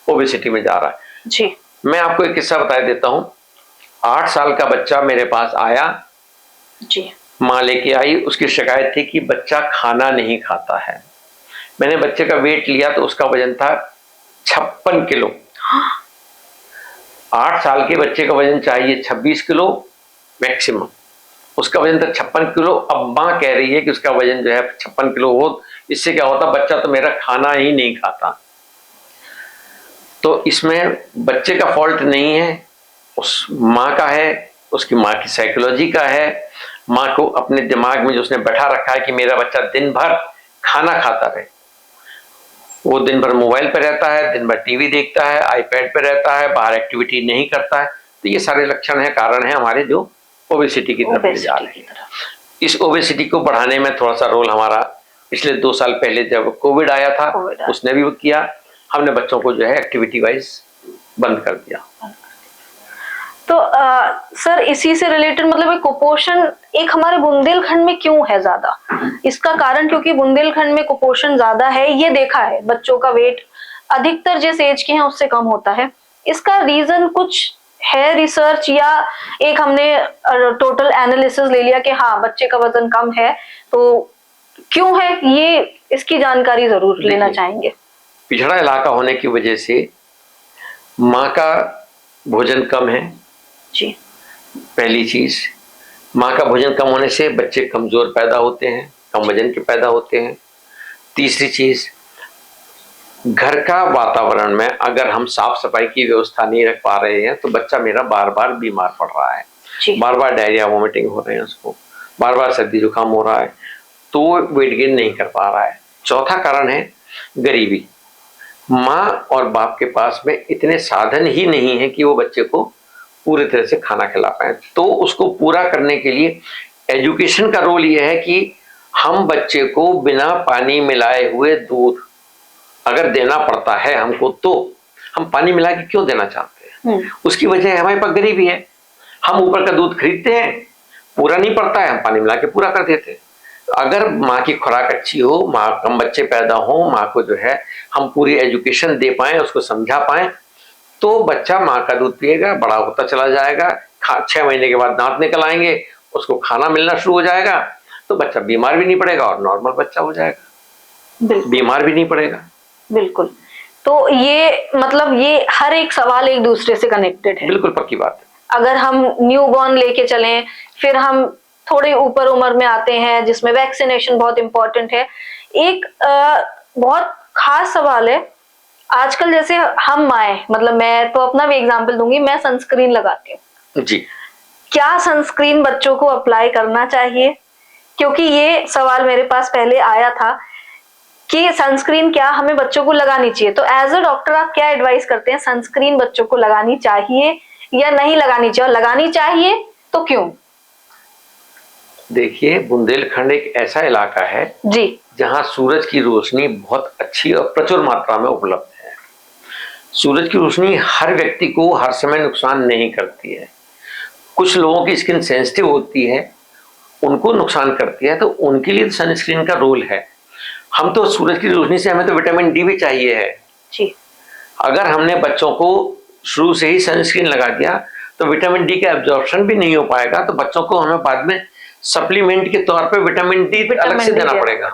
ओबेसिटी में जा रहा है। जी। मैं आपको एक किस्सा बता देता हूँ। 8 साल का बच्चा मेरे पास आया जी, माँ लेके आई, उसकी शिकायत थी कि बच्चा खाना नहीं खाता है। मैंने बच्चे का वेट लिया तो उसका वजन था 56 किलो। 8 साल के बच्चे का वजन चाहिए 26 किलो मैक्सिमम, उसका वजन था 56 किलो। अब माँ कह रही है कि उसका वजन जो है 56 किलो हो, इससे क्या होता, बच्चा तो मेरा खाना ही नहीं खाता। तो इसमें बच्चे का फॉल्ट नहीं है, उस माँ का है, उसकी माँ की साइकोलॉजी का है। माँ को अपने दिमाग में जो उसने बैठा रखा है कि मेरा बच्चा दिन भर खाना खाता रहे, वो दिन भर मोबाइल पे रहता है, दिन भर टीवी देखता है, आईपैड पे रहता है, बाहर एक्टिविटी नहीं करता है, तो ये सारे लक्षण है, कारण है हमारे जो ओबेसिटी की तरफ ले जा रहे हैं। इस ओबेसिटी को बढ़ाने में थोड़ा सा रोल हमारा पिछले 2 साल पहले जब कोविड आया था उसने भी किया। हमने बच्चों को जो है एक्टिविटी वाइज बंद कर दिया। तो सर इसी से रिलेटेड मतलब कुपोषण एक हमारे बुंदेलखंड में क्यों है ज्यादा? इसका कारण क्योंकि बुंदेलखंड में कुपोषण ज्यादा है, ये देखा है, बच्चों का वेट अधिकतर जिस एज के हैं उससे कम होता है। इसका रीजन कुछ है रिसर्च, या एक हमने टोटल एनालिसिस ले लिया कि हाँ बच्चे का वजन कम है, तो क्यों है ये, इसकी जानकारी जरूर लेना चाहेंगे। पिछड़ा इलाका होने की वजह से माँ का भोजन कम है जी। पहली चीज। माँ का भोजन कम होने से बच्चे कमजोर पैदा होते हैं, कम वजन के पैदा होते हैं। तीसरी चीज, घर का वातावरण में अगर हम साफ सफाई की व्यवस्था नहीं रख पा रहे हैं तो बच्चा मेरा बार बार बीमार पड़ रहा है, बार बार डायरिया वोमिटिंग हो रहे हैं, उसको बार बार सर्दी जुकाम हो रहा है, तो वो वेट गेन नहीं कर पा रहा है। चौथा कारण है गरीबी। माँ और बाप के पास में इतने साधन ही नहीं है कि वो बच्चे को पूरी तरह से खाना खिला पाए। तो उसको पूरा करने के लिए एजुकेशन का रोल ये है कि हम बच्चे को बिना पानी मिलाए हुए दूध अगर देना पड़ता है हमको, तो हम पानी मिला के क्यों देना चाहते हैं? उसकी वजह हमारे पास गरीबी है। हम ऊपर का दूध खरीदते हैं, पूरा नहीं पड़ता है, हम पानी मिला के पूरा कर देते हैं। अगर माँ की खुराक अच्छी हो, माँ कम बच्चे पैदा हो, माँ को जो है हम पूरी एजुकेशन दे पाएं, उसको समझा पाएं, तो बच्चा माँ का दूध पिएगा, बड़ा होता चला जाएगा। 6 महीने के बाद दांत निकल आएंगे, उसको खाना मिलना शुरू हो जाएगा, तो बच्चा बीमार भी नहीं पड़ेगा और नॉर्मल बच्चा हो जाएगा, बीमार भी नहीं पड़ेगा। बिल्कुल। तो ये मतलब ये हर एक सवाल एक दूसरे से कनेक्टेड है। बिल्कुल पक्की बात है। अगर हम न्यू बॉर्न लेके चलें, फिर हम थोड़ी ऊपर उम्र में आते हैं जिसमें वैक्सीनेशन बहुत इंपॉर्टेंट है। एक बहुत खास सवाल है आजकल, जैसे हम माए, मतलब मैं तो अपना भी एग्जांपल दूंगी, मैं सनस्क्रीन लगाती हूँ जी। क्या सनस्क्रीन बच्चों को अप्लाई करना चाहिए? क्योंकि ये सवाल मेरे पास पहले आया था कि सनस्क्रीन क्या हमें बच्चों को लगानी चाहिए। तो एज अ डॉक्टर आप क्या एडवाइस करते हैं, सनस्क्रीन बच्चों को लगानी चाहिए या नहीं लगानी चाहिए, और लगानी चाहिए तो क्यों? देखिए, बुंदेलखंड एक ऐसा इलाका है जी, जहां सूरज की रोशनी बहुत अच्छी और प्रचुर मात्रा में उपलब्ध है। सूरज की रोशनी हर व्यक्ति को हर समय नुकसान नहीं करती है। कुछ लोगों की स्किन सेंसिटिव होती है, उनको नुकसान करती है, तो उनके लिए सनस्क्रीन का रोल है। हम तो सूरज की रोशनी से हमें तो विटामिन डी भी चाहिए है जी। अगर हमने बच्चों को शुरू से ही सनस्क्रीन लगा दिया तो विटामिन डी का एब्जॉर्प्शन भी नहीं हो पाएगा, तो बच्चों को हमें बाद में सप्लीमेंट के तौर पे विटामिन डी अलग से देना पड़ेगा।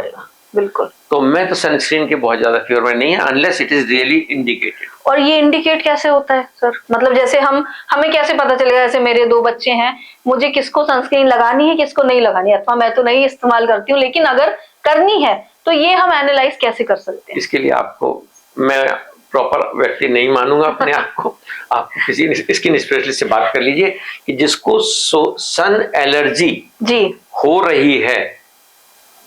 बिल्कुल। तो मैं तो सनस्क्रीन के बहुत ज्यादा फेवर में नहीं है, unless it is really indicated. और ये इंडिकेट कैसे होता है सर? मतलब जैसे हमें कैसे पता चलेगा, जैसे मेरे 2 बच्चे हैं, मुझे किसको सनस्क्रीन लगानी है किसको नहीं लगानी है, अथवा मैं तो नहीं इस्तेमाल करती हूँ लेकिन अगर करनी है तो ये हम एनालाइज कैसे कर सकते हैं? इसके लिए आपको मैं प्रॉपर व्यक्ति नहीं मानूंगा अपने आप को। आप किसी स्किन स्पेशलिस्ट से बात कर लीजिए कि जिसको सन एलर्जी जी हो रही है,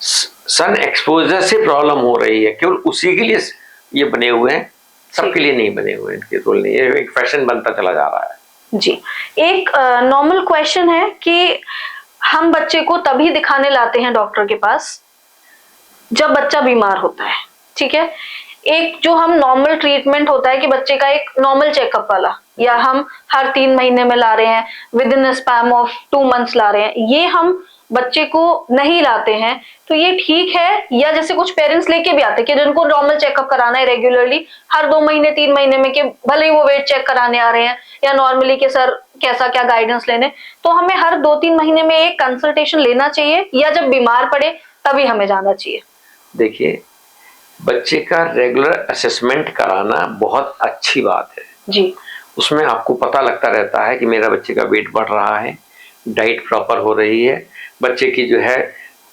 सन एक्सपोजर से प्रॉब्लम हो रही है, केवल उसी के लिए ये बने हुए हैं, सबके लिए नहीं बने हुए, इनके रोल नहीं। ये एक फैशन बनता चला जा रहा है। जी। एक नॉर्मल क्वेश्चन है कि हम बच्चे को तभी दिखाने लाते हैं डॉक्टर के पास जब बच्चा बीमार होता है, ठीक है। एक जो हम नॉर्मल ट्रीटमेंट होता है कि बच्चे का एक नॉर्मल चेकअप वाला, या हम हर 3 महीने में ला रहे हैं, within span of 2 months ला रहे हैं, ये हम बच्चे को नहीं लाते हैं, तो ये ठीक है? या जैसे कुछ पेरेंट्स लेके भी आते हैं कि जिनको नॉर्मल चेकअप कराना है रेगुलरली, हर 2 महीने 3 महीने में, कि भले ही वो वेट चेक कराने आ रहे हैं या नॉर्मली कि सर कैसा क्या गाइडेंस लेने, तो हमें हर 2-3 महीने में एक कंसल्टेशन लेना चाहिए या जब बीमार पड़े तभी हमें जाना चाहिए? देखिए, बच्चे का रेगुलर असेसमेंट कराना बहुत अच्छी बात है जी। उसमें आपको पता लगता रहता है कि मेरा बच्चे का वेट बढ़ रहा है, डाइट प्रॉपर हो रही है, बच्चे की जो है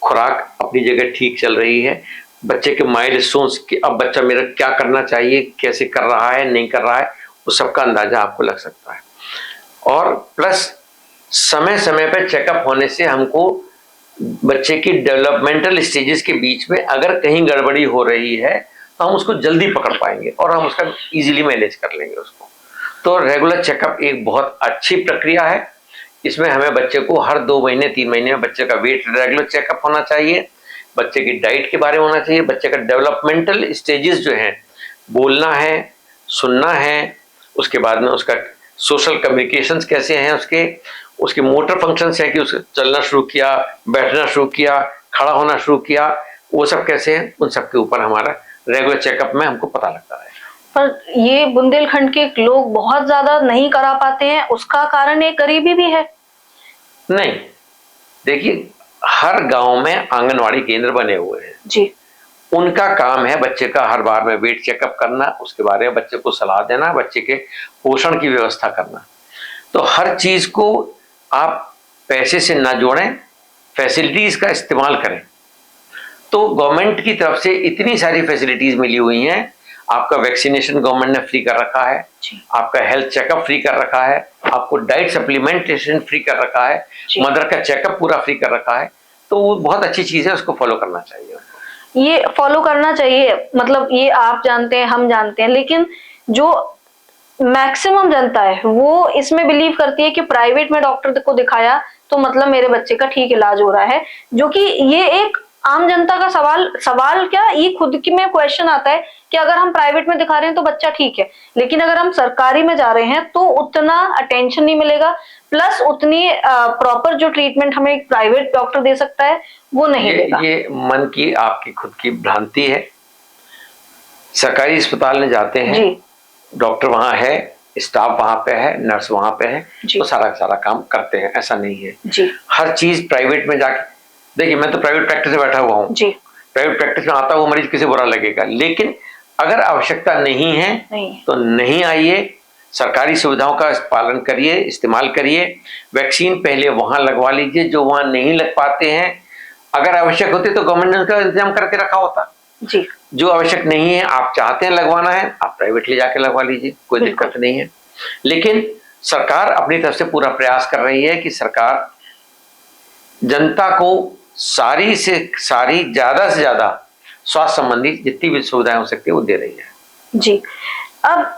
खुराक अपनी जगह ठीक चल रही है, बच्चे के माइलस्टोन्स कि अब बच्चा मेरा क्या करना चाहिए, कैसे कर रहा है, नहीं कर रहा है, वो सबका अंदाजा आपको लग सकता है। और प्लस समय समय पर चेकअप होने से हमको बच्चे की डेवलपमेंटल स्टेजेस के बीच में अगर कहीं गड़बड़ी हो रही है तो हम उसको जल्दी पकड़ पाएंगे और हम उसका इजीली मैनेज कर लेंगे उसको। तो रेगुलर चेकअप एक बहुत अच्छी प्रक्रिया है। इसमें हमें बच्चे को हर 2 महीने 3 महीने में बच्चे का वेट रेगुलर चेकअप होना चाहिए, बच्चे की डाइट के बारे में होना चाहिए, बच्चे का डेवलपमेंटल स्टेजेस जो हैं, बोलना है, सुनना है, उसके बाद में उसका सोशल कम्युनिकेशंस कैसे हैं, उसके मोटर फंक्शंस हैं कि उसने चलना शुरू किया, बैठना शुरू किया, खड़ा होना शुरू किया, वो सब कैसे हैं, उन सब के ऊपर हमारा रेगुलर चेकअप में हमको पता लगता है। पर ये बुंदेलखंड के लोग बहुत ज्यादा नहीं करा पाते हैं, उसका कारण एक गरीबी भी है। नहीं, देखिए हर गांव में आंगनवाड़ी केंद्र बने हुए हैं जी। उनका काम है बच्चे का हर बार में वेट चेकअप करना, उसके बारे में बच्चे को सलाह देना, बच्चे के पोषण की व्यवस्था करना। तो हर चीज को आप पैसे से ना जोड़ें, फैसिलिटीज का इस्तेमाल करें। तो गवर्नमेंट की तरफ से इतनी सारी फैसिलिटीज मिली हुई हैं। आपका वैक्सीनेशन गवर्नमेंट ने फ्री कर रखा है, आपका हेल्थ चेकअप फ्री कर रखा है, आपको डाइट सप्लीमेंटेशन फ्री कर रखा है, मदर का चेकअप पूरा फ्री कर रखा है। तो वो बहुत अच्छी चीज है, उसको फॉलो करना चाहिए। ये फॉलो करना चाहिए, मतलब ये आप जानते हैं, हम जानते हैं, लेकिन जो मैक्सिमम जनता है वो इसमें बिलीव करती है कि प्राइवेट में डॉक्टर को दिखाया तो मतलब मेरे बच्चे का ठीक इलाज हो रहा है, जो कि ये एक आम जनता का सवाल क्या, ये खुद की में क्वेश्चन आता है कि अगर हम प्राइवेट में दिखा रहे हैं तो बच्चा ठीक है, लेकिन अगर हम सरकारी में जा रहे हैं तो उतना अटेंशन नहीं मिलेगा, प्लस उतनी प्रॉपर जो ट्रीटमेंट हमें एक प्राइवेट डॉक्टर दे सकता है वो नहीं देगा। ये मन की आपकी खुद की भ्रांति है। सरकारी अस्पताल में जाते हैं, डॉक्टर वहां है, स्टाफ वहां पे है, नर्स वहां पे है, तो सारा काम करते हैं, ऐसा नहीं है जी। हर चीज प्राइवेट में जाके देखिए, मैं तो प्राइवेट प्रैक्टिस में बैठा हुआ हूँ, प्राइवेट प्रैक्टिस में आता हुआ मरीज किसी बुरा लगेगा, लेकिन अगर आवश्यकता नहीं है तो नहीं आइए, सरकारी सुविधाओं का पालन करिए, इस्तेमाल करिए। वैक्सीन पहले वहां लगवा लीजिए जो वहां नहीं लग पाते हैं। अगर आवश्यक होती तो गवर्नमेंट ने उसका इंतजाम करके रखा होता जी। जो आवश्यक नहीं है, आप चाहते हैं लगवाना है, आप प्राइवेट ले जाके लगवा लीजिए, कोई दिक्कत नहीं है। लेकिन सरकार अपनी तरफ से पूरा प्रयास कर रही है कि सरकार जनता को सारी से सारी, ज्यादा से ज्यादा स्वास्थ्य संबंधी जितनी भी सुविधाएं हो सकती है वो दे रही है। जी। अब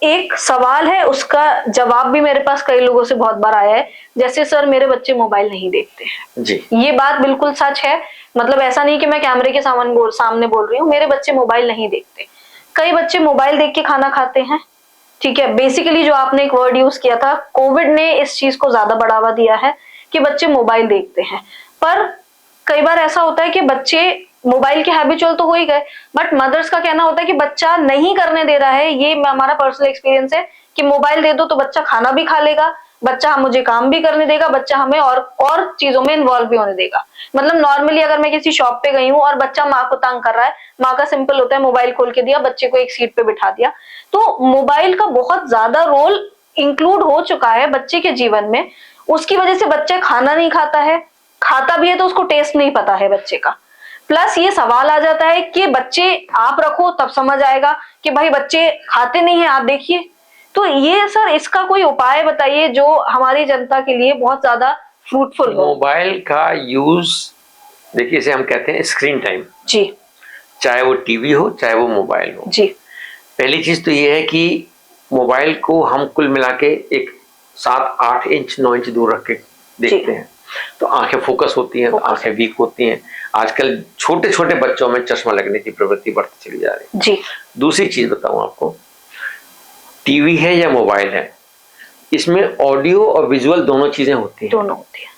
एक सवाल है, उसका जवाब भी मेरे पास कई लोगों से बहुत बार आया है, जैसे सर मेरे बच्चे मोबाइल नहीं देखते हैं। जी। ये बात बिल्कुल सच है, मतलब ऐसा नहीं कि मैं कैमरे के सामने बोल रही हूँ, मेरे बच्चे मोबाइल नहीं देखते। कई बच्चे मोबाइल देख के खाना खाते हैं, ठीक है। बेसिकली जो आपने एक वर्ड यूज किया था, कोविड ने इस चीज को ज्यादा बढ़ावा दिया है कि बच्चे मोबाइल देखते हैं। पर कई बार ऐसा होता है कि बच्चे मोबाइल के हैबिचुअल तो हो ही गए, बट मदर्स का कहना होता है कि बच्चा नहीं करने दे रहा है। ये हमारा पर्सनल एक्सपीरियंस है कि मोबाइल दे दो तो बच्चा खाना भी खा लेगा, बच्चा मुझे काम भी करने देगा, बच्चा हमें और चीजों में इन्वॉल्व भी होने देगा। मतलब नॉर्मली अगर मैं किसी शॉप पे गई हूँ और बच्चा माँ को तंग कर रहा है, माँ का सिंपल होता है मोबाइल खोल के दिया, बच्चे को एक सीट पे बिठा दिया। तो मोबाइल का बहुत ज्यादा रोल इंक्लूड हो चुका है बच्चे के जीवन में। उसकी वजह से बच्चा खाना नहीं खाता है, खाता भी है तो उसको टेस्ट नहीं पता है बच्चे का। प्लस ये सवाल आ जाता है कि बच्चे आप रखो तब समझ आएगा कि भाई बच्चे खाते नहीं है, आप देखिए। तो ये सर इसका कोई उपाय बताइए जो हमारी जनता के लिए बहुत ज्यादा फ्रूटफुल हो। मोबाइल का यूज देखिए, इसे हम कहते हैं स्क्रीन टाइम जी। चाहे वो टीवी हो चाहे वो मोबाइल हो जी। पहली चीज तो ये है कि मोबाइल को हम कुल मिला के एक 7-8 इंच 9 इंच दूर रख के देखते हैं तो आंखें फोकस होती हैं, तो आंखें वीक होती हैं। आजकल छोटे छोटे बच्चों में चश्मा लगने की प्रवृत्ति बढ़ती चली जा रही है। जी। दूसरी चीज बताऊं आपको, टीवी है या मोबाइल है, इसमें ऑडियो और विजुअल दोनों चीजें होती हैं। दोनों होती हैं।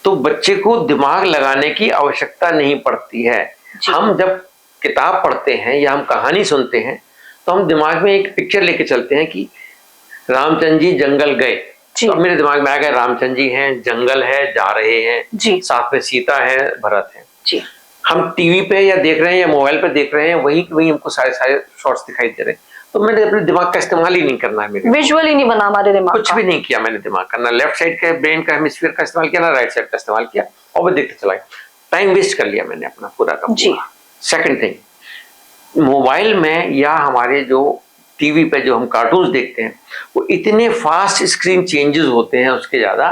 तो बच्चे को दिमाग लगाने की आवश्यकता नहीं पड़ती है। हम जब किताब पढ़ते हैं या हम कहानी सुनते हैं तो हम दिमाग में एक पिक्चर लेके चलते हैं कि रामचंद्र जी जंगल गए, तो मेरे दिमाग में आ गया रामचंद्र जी हैं, जंगल है, जा रहे हैं, साथ में सीता है, भरत है। जी। हम टीवी पे या देख रहे हैं या मोबाइल पे देख रहे हैं, वही हमको सारे शॉर्ट्स दिखाई दे रहे हैं। तो मैंने अपने दिमाग का इस्तेमाल ही नहीं करना है, मेरे विजुअल ही नहीं बना हमारे दिमाग, कुछ भी नहीं किया मैंने दिमाग का, ना लेफ्ट साइड के ब्रेन का हेमिस्फीयर का इस्तेमाल किया, ना राइट साइड का इस्तेमाल किया, और वो देखते चला गया, टाइम वेस्ट कर लिया मैंने अपना पूरा का पूरा। सेकंड थिंग, मोबाइल में या हमारे जो टीवी पे जो हम कार्टून्स देखते हैं वो इतने फास्ट स्क्रीन चेंजेस होते हैं उसके ज्यादा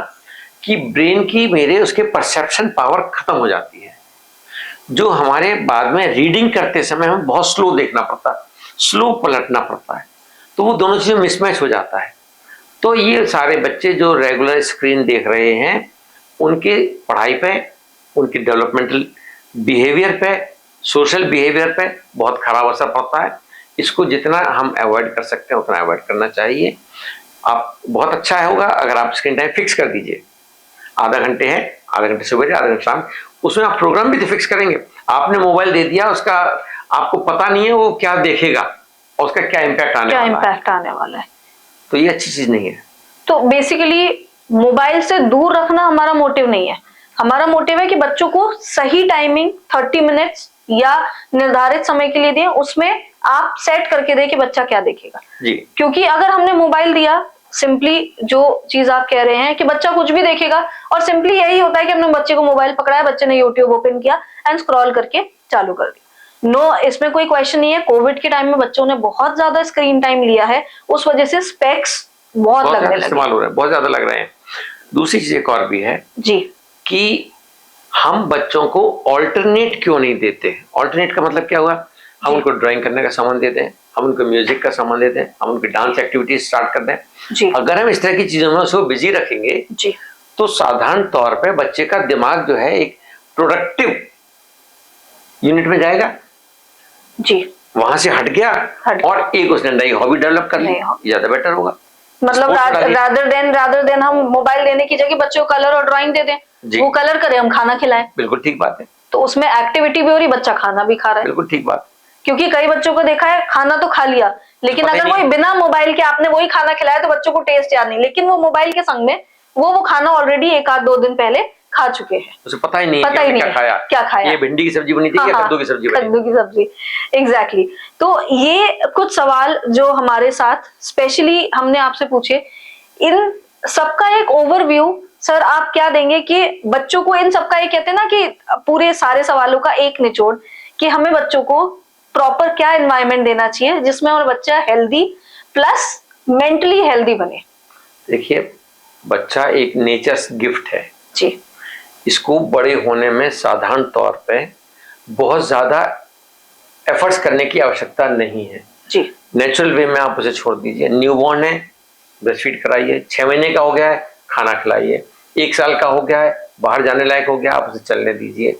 कि ब्रेन की मेरे उसके परसेप्शन पावर खत्म हो जाती है। जो हमारे बाद में रीडिंग करते समय हमें बहुत स्लो देखना पड़ता है, स्लो पलटना पड़ता है, तो वो दोनों चीजें मिसमैच हो जाता है। तो ये सारे बच्चे जो रेगुलर स्क्रीन देख रहे हैं उनके पढ़ाई पे, उनकी डेवलपमेंटल बिहेवियर पे, सोशल बिहेवियर पे बहुत खराब असर पड़ता है। इसको जितना हम अवॉइड कर सकते हैं उतना अवॉइड करना चाहिए। आप बहुत अच्छा होगा अगर आप स्क्रीन टाइम फिक्स कर दीजिए, आधा घंटे है, आधा घंटे सुबह, आधा घंटे शाम, उसमें आप प्रोग्राम भी तो फिक्स करेंगे। आपने मोबाइल दे दिया, उसका आपको पता नहीं है वो क्या देखेगा, और उसका क्या इम्पैक्ट आने वाला है। तो ये अच्छी चीज नहीं है। तो बेसिकली मोबाइल से दूर रखना हमारा मोटिव नहीं है, हमारा मोटिव है कि बच्चों को सही टाइमिंग 30 मिनट्स या निर्धारित समय के लिए दें, उसमें आप सेट करके दें कि बच्चा क्या देखेगा जी। क्योंकि अगर हमने मोबाइल दिया, सिंपली जो चीज आप कह रहे हैं कि बच्चा कुछ भी देखेगा, और सिंपली यही होता है कि हमने बच्चे को मोबाइल पकड़ाया, बच्चे ने यूट्यूब ओपन किया एंड स्क्रॉल करके चालू कर दिया। नो, इसमें कोई क्वेश्चन नहीं है, कोविड के टाइम में बच्चों ने बहुत ज्यादा स्क्रीन टाइम लिया है, उस वजह से स्पेक्स बहुत लगने लगे, इस्तेमाल हो रहे हैं, बहुत ज्यादा लग रहे हैं। दूसरी चीज एक और भी है जी कि हम बच्चों को ऑल्टरनेट क्यों नहीं देते। ऑल्टरनेट का मतलब क्या हुआ, हम उनको ड्राइंग करने का सामान देते हैं, हम उनको म्यूजिक का सामान देते हैं, हम उनकी डांस एक्टिविटीज स्टार्ट करते हैं जी। अगर हम इस तरह की चीजों में उसको बिजी रखेंगे जी तो साधारण तौर पे बच्चे का दिमाग जो है एक प्रोडक्टिव यूनिट में जाएगा जी, वहां से हट गया और एक उसने नई हॉबी डेवलप कर ली, ज्यादा बेटर होगा। मतलब रादर देन हम मोबाइल देने की जगह बच्चों को कलर और ड्राइंग दे दें, वो कलर करे, हम खाना खिलाएं। बिल्कुल ठीक बात है। तो उसमें एक्टिविटी भी हो रही, बच्चा खाना भी खा रहा है। बिल्कुल ठीक बात। क्योंकि कई बच्चों को देखा है खाना तो खा लिया, लेकिन अगर वही बिना मोबाइल के आपने वही खाना खिलाया तो बच्चों को टेस्ट याद नहीं, लेकिन वो मोबाइल के संग में वो खाना ऑलरेडी 1-2 दिन पहले खा चुके हैं, उसे पता ही नहीं है क्या खाया, ये भिंडी की सब्जी बनी थी या कद्दू की सब्जी बनी, कद्दू की सब्जी। एग्जैक्टली। तो ये कुछ सवाल जो हमारे साथ स्पेशली हमने आपसे पूछे, इन सबका एक ओवरव्यू सर आप क्या देंगे कि बच्चों को इन सबका, एक कहते हैं ना कि पूरे सारे सवालों का एक निचोड़, कि हमें बच्चों को प्रॉपर क्या एनवायरनमेंट देना चाहिए जिसमें हमारा बच्चा हेल्दी प्लस मेंटली हेल्दी बने। देखिए, बच्चा एक नेचर्स गिफ्ट है जी, इसको बड़े होने में साधारण तौर पे बहुत ज्यादा एफर्ट्स करने की आवश्यकता नहीं है जी। नेचुरल वे में आप उसे छोड़ दीजिए। न्यूबॉर्न है, ब्रेस्ट फीड कराइए, 6 महीने का हो गया है खाना खिलाइए, 1 साल का हो गया है बाहर जाने लायक हो गया, आप उसे चलने दीजिए,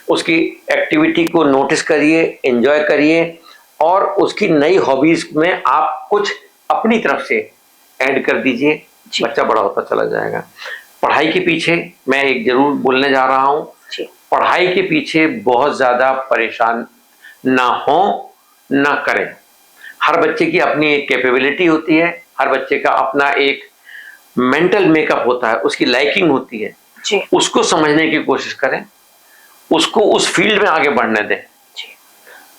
उसकी एक्टिविटी को नोटिस करिए, एंजॉय करिए, और उसकी नई हॉबीज में आप कुछ अपनी तरफ से ऐड कर दीजिए, बच्चा बड़ा होता चला जाएगा। पढ़ाई के पीछे मैं एक जरूर बोलने जा रहा हूँ, पढ़ाई के पीछे बहुत ज्यादा परेशान ना हो, ना करें। हर बच्चे की अपनी एक कैपेबिलिटी होती है, हर बच्चे का अपना एक मेंटल मेकअप होता है, उसकी लाइकिंग होती है जी। उसको समझने की कोशिश करें, उसको उस फील्ड में आगे बढ़ने दें,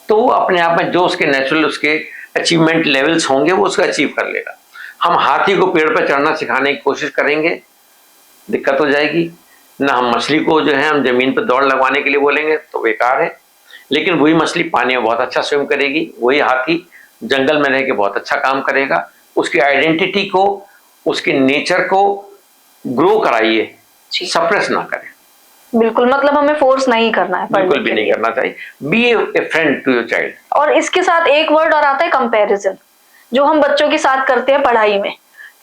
तो वो अपने आप में जो उसके नेचुरल उसके अचीवमेंट लेवल्स होंगे वो उसको अचीव कर लेगा। हम हाथी को पेड़ पर चढ़ना सिखाने की कोशिश करेंगे, दिक्कत हो जाएगी। ना हम मछली को जो है हम जमीन पर दौड़ लगवाने के लिए बोलेंगे तो बेकार है, लेकिन वही मछली पानी में बहुत अच्छा स्विम करेगी, वही हाथी जंगल में रह के बहुत अच्छा काम करेगा। उसकी आइडेंटिटी को, उसके नेचर को ग्रो कराइए, सप्रेस ना करें। बिल्कुल, मतलब हमें फोर्स नहीं करना है, बिल्कुल भी नहीं करना चाहिए। Be a friend to your child. और इसके साथ एक वर्ड और आता है कंपैरिजन, जो हम बच्चों के साथ करते हैं पढ़ाई में,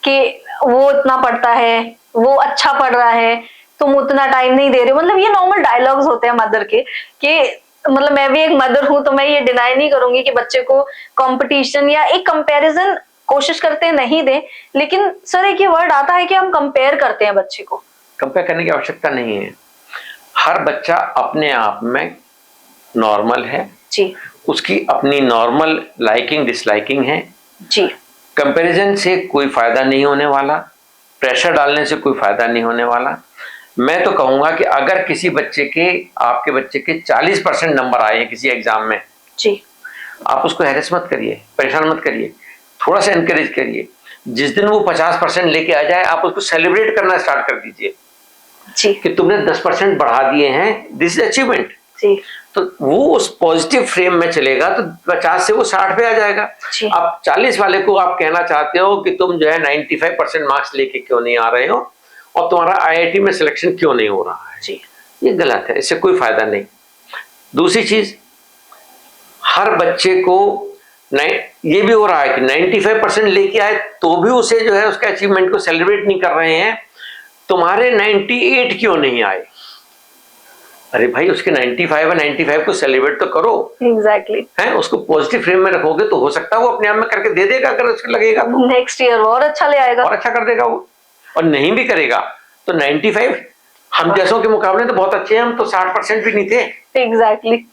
कि वो इतना पढ़ता है, वो अच्छा पढ़ रहा है, तुम उतना टाइम नहीं दे रहे हो। मतलब ये नॉर्मल डायलॉग्स होते हैं मदर के, कि मतलब मैं भी एक मदर हूं तो मैं ये डिनाई नहीं करूंगी कि बच्चे को कंपटीशन या एक कंपैरिजन कोशिश करते हैं नहीं दे, लेकिन सर एक ये वर्ड आता है कि हम कंपेयर करते हैं बच्चे को। कंपेयर करने की आवश्यकता नहीं है, हर बच्चा अपने आप में नॉर्मल है जी, उसकी अपनी नॉर्मल लाइकिंग डिसलाइकिंग है जी। कंपैरिजन से कोई फायदा नहीं होने वाला, प्रेशर डालने से कोई फायदा नहीं होने वाला। मैं तो कहूंगा कि अगर किसी बच्चे के, आपके बच्चे के 40% नंबर आए हैं किसी एग्जाम में जी, आप उसको हैरेस मत करिए, परेशान मत करिए, थोड़ा सा एनकरेज करिए। जिस दिन वो 50% लेके आ जाए आप उसको सेलिब्रेट करना स्टार्ट कर दीजिए जी, कि तुमने 10% बढ़ा दिए हैं, दिस इज अचीवमेंट। तो वो उस पॉजिटिव फ्रेम में चलेगा तो 50 से वो 60 पे आ जाएगा। अब 40 वाले को आप कहना चाहते हो कि तुम जो है 95% मार्क्स लेके क्यों नहीं आ रहे हो और तुम्हारा आईआईटी में सिलेक्शन क्यों नहीं हो रहा है, ये गलत है, इससे कोई फायदा नहीं। दूसरी चीज, हर बच्चे को ये भी हो रहा है कि 95% लेके आए तो भी उसे जो है उसके अचीवमेंट को सेलिब्रेट नहीं कर रहे हैं, तुम्हारे 98 क्यों नहीं आए। अरे भाई उसके 95 है, 95 को सेलिब्रेट तो करो। एग्जैक्टली है, उसको पॉजिटिव फ्रेम में रखोगे तो हो सकता है वो अपने आप में करके दे देगा, अगर उसको लगेगा तो नेक्स्ट ईयर और अच्छा ले आएगा, और अच्छा कर देगा वो। और नहीं भी करेगा तो 95 हम जैसों के मुकाबले तो बहुत अच्छे हैं, हम तो 60% भी नहीं थे। एग्जैक्टली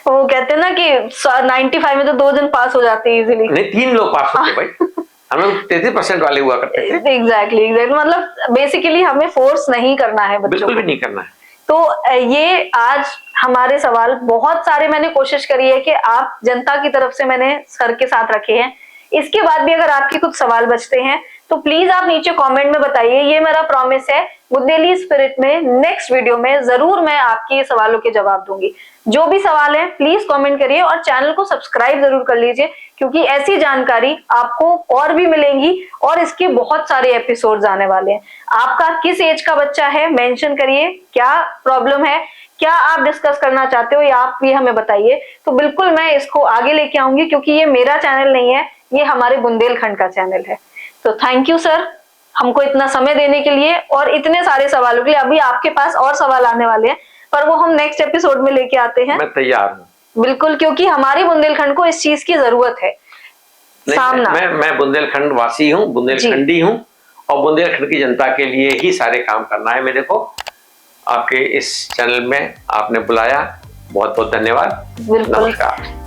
वो कहते हैं ना कि 95 में तो 2 जन पास हो जाते हैं इजीली। नहीं, 3 लोग पास होते भाई। हम लोग 33% वाले हुआ करते थे। एग्जैक्टली मतलब बेसिकली हमें फोर्स नहीं करना है बच्चों बिल्कुल को। भी नहीं करना है। तो ये आज हमारे सवाल बहुत सारे मैंने कोशिश करी है कि आप जनता की तरफ से मैंने सर के साथ रखे हैं। इसके बाद भी अगर आपके कुछ सवाल बचते हैं तो प्लीज आप नीचे कमेंट में बताइए। ये मेरा प्रॉमिस है, बुंदेली स्पिरिट में नेक्स्ट वीडियो में जरूर मैं आपके सवालों के जवाब दूंगी। जो भी सवाल है प्लीज कमेंट करिए और चैनल को सब्सक्राइब जरूर कर लीजिए, क्योंकि ऐसी जानकारी आपको और भी मिलेंगी और इसके बहुत सारे एपिसोड्स आने वाले हैं। आपका किस एज का बच्चा है मेंशन करिए, क्या प्रॉब्लम है, क्या आप डिस्कस करना चाहते हो या आप भी हमें बताइए, तो बिल्कुल मैं इसको आगे लेके आऊंगी, क्योंकि ये मेरा चैनल नहीं है, ये हमारे बुंदेलखंड का चैनल है। तो थैंक यू सर हमको इतना समय देने के लिए और इतने सारे सवालों के लिए। अभी आपके पास और सवाल आने वाले हैं पर वो हम नेक्स्ट एपिसोड में लेके आते हैं। मैं तैयार हूँ बिल्कुल, क्योंकि हमारी बुंदेलखंड को इस चीज की जरूरत है। सामना मैं बुंदेलखंड वासी हूँ, बुंदेलखंडी हूँ और बुंदेलखंड की जनता के लिए ही सारे काम करना है मेरे को। आपके इस चैनल में आपने बुलाया, बहुत बहुत धन्यवाद। बिल्कुल। नमस्कार।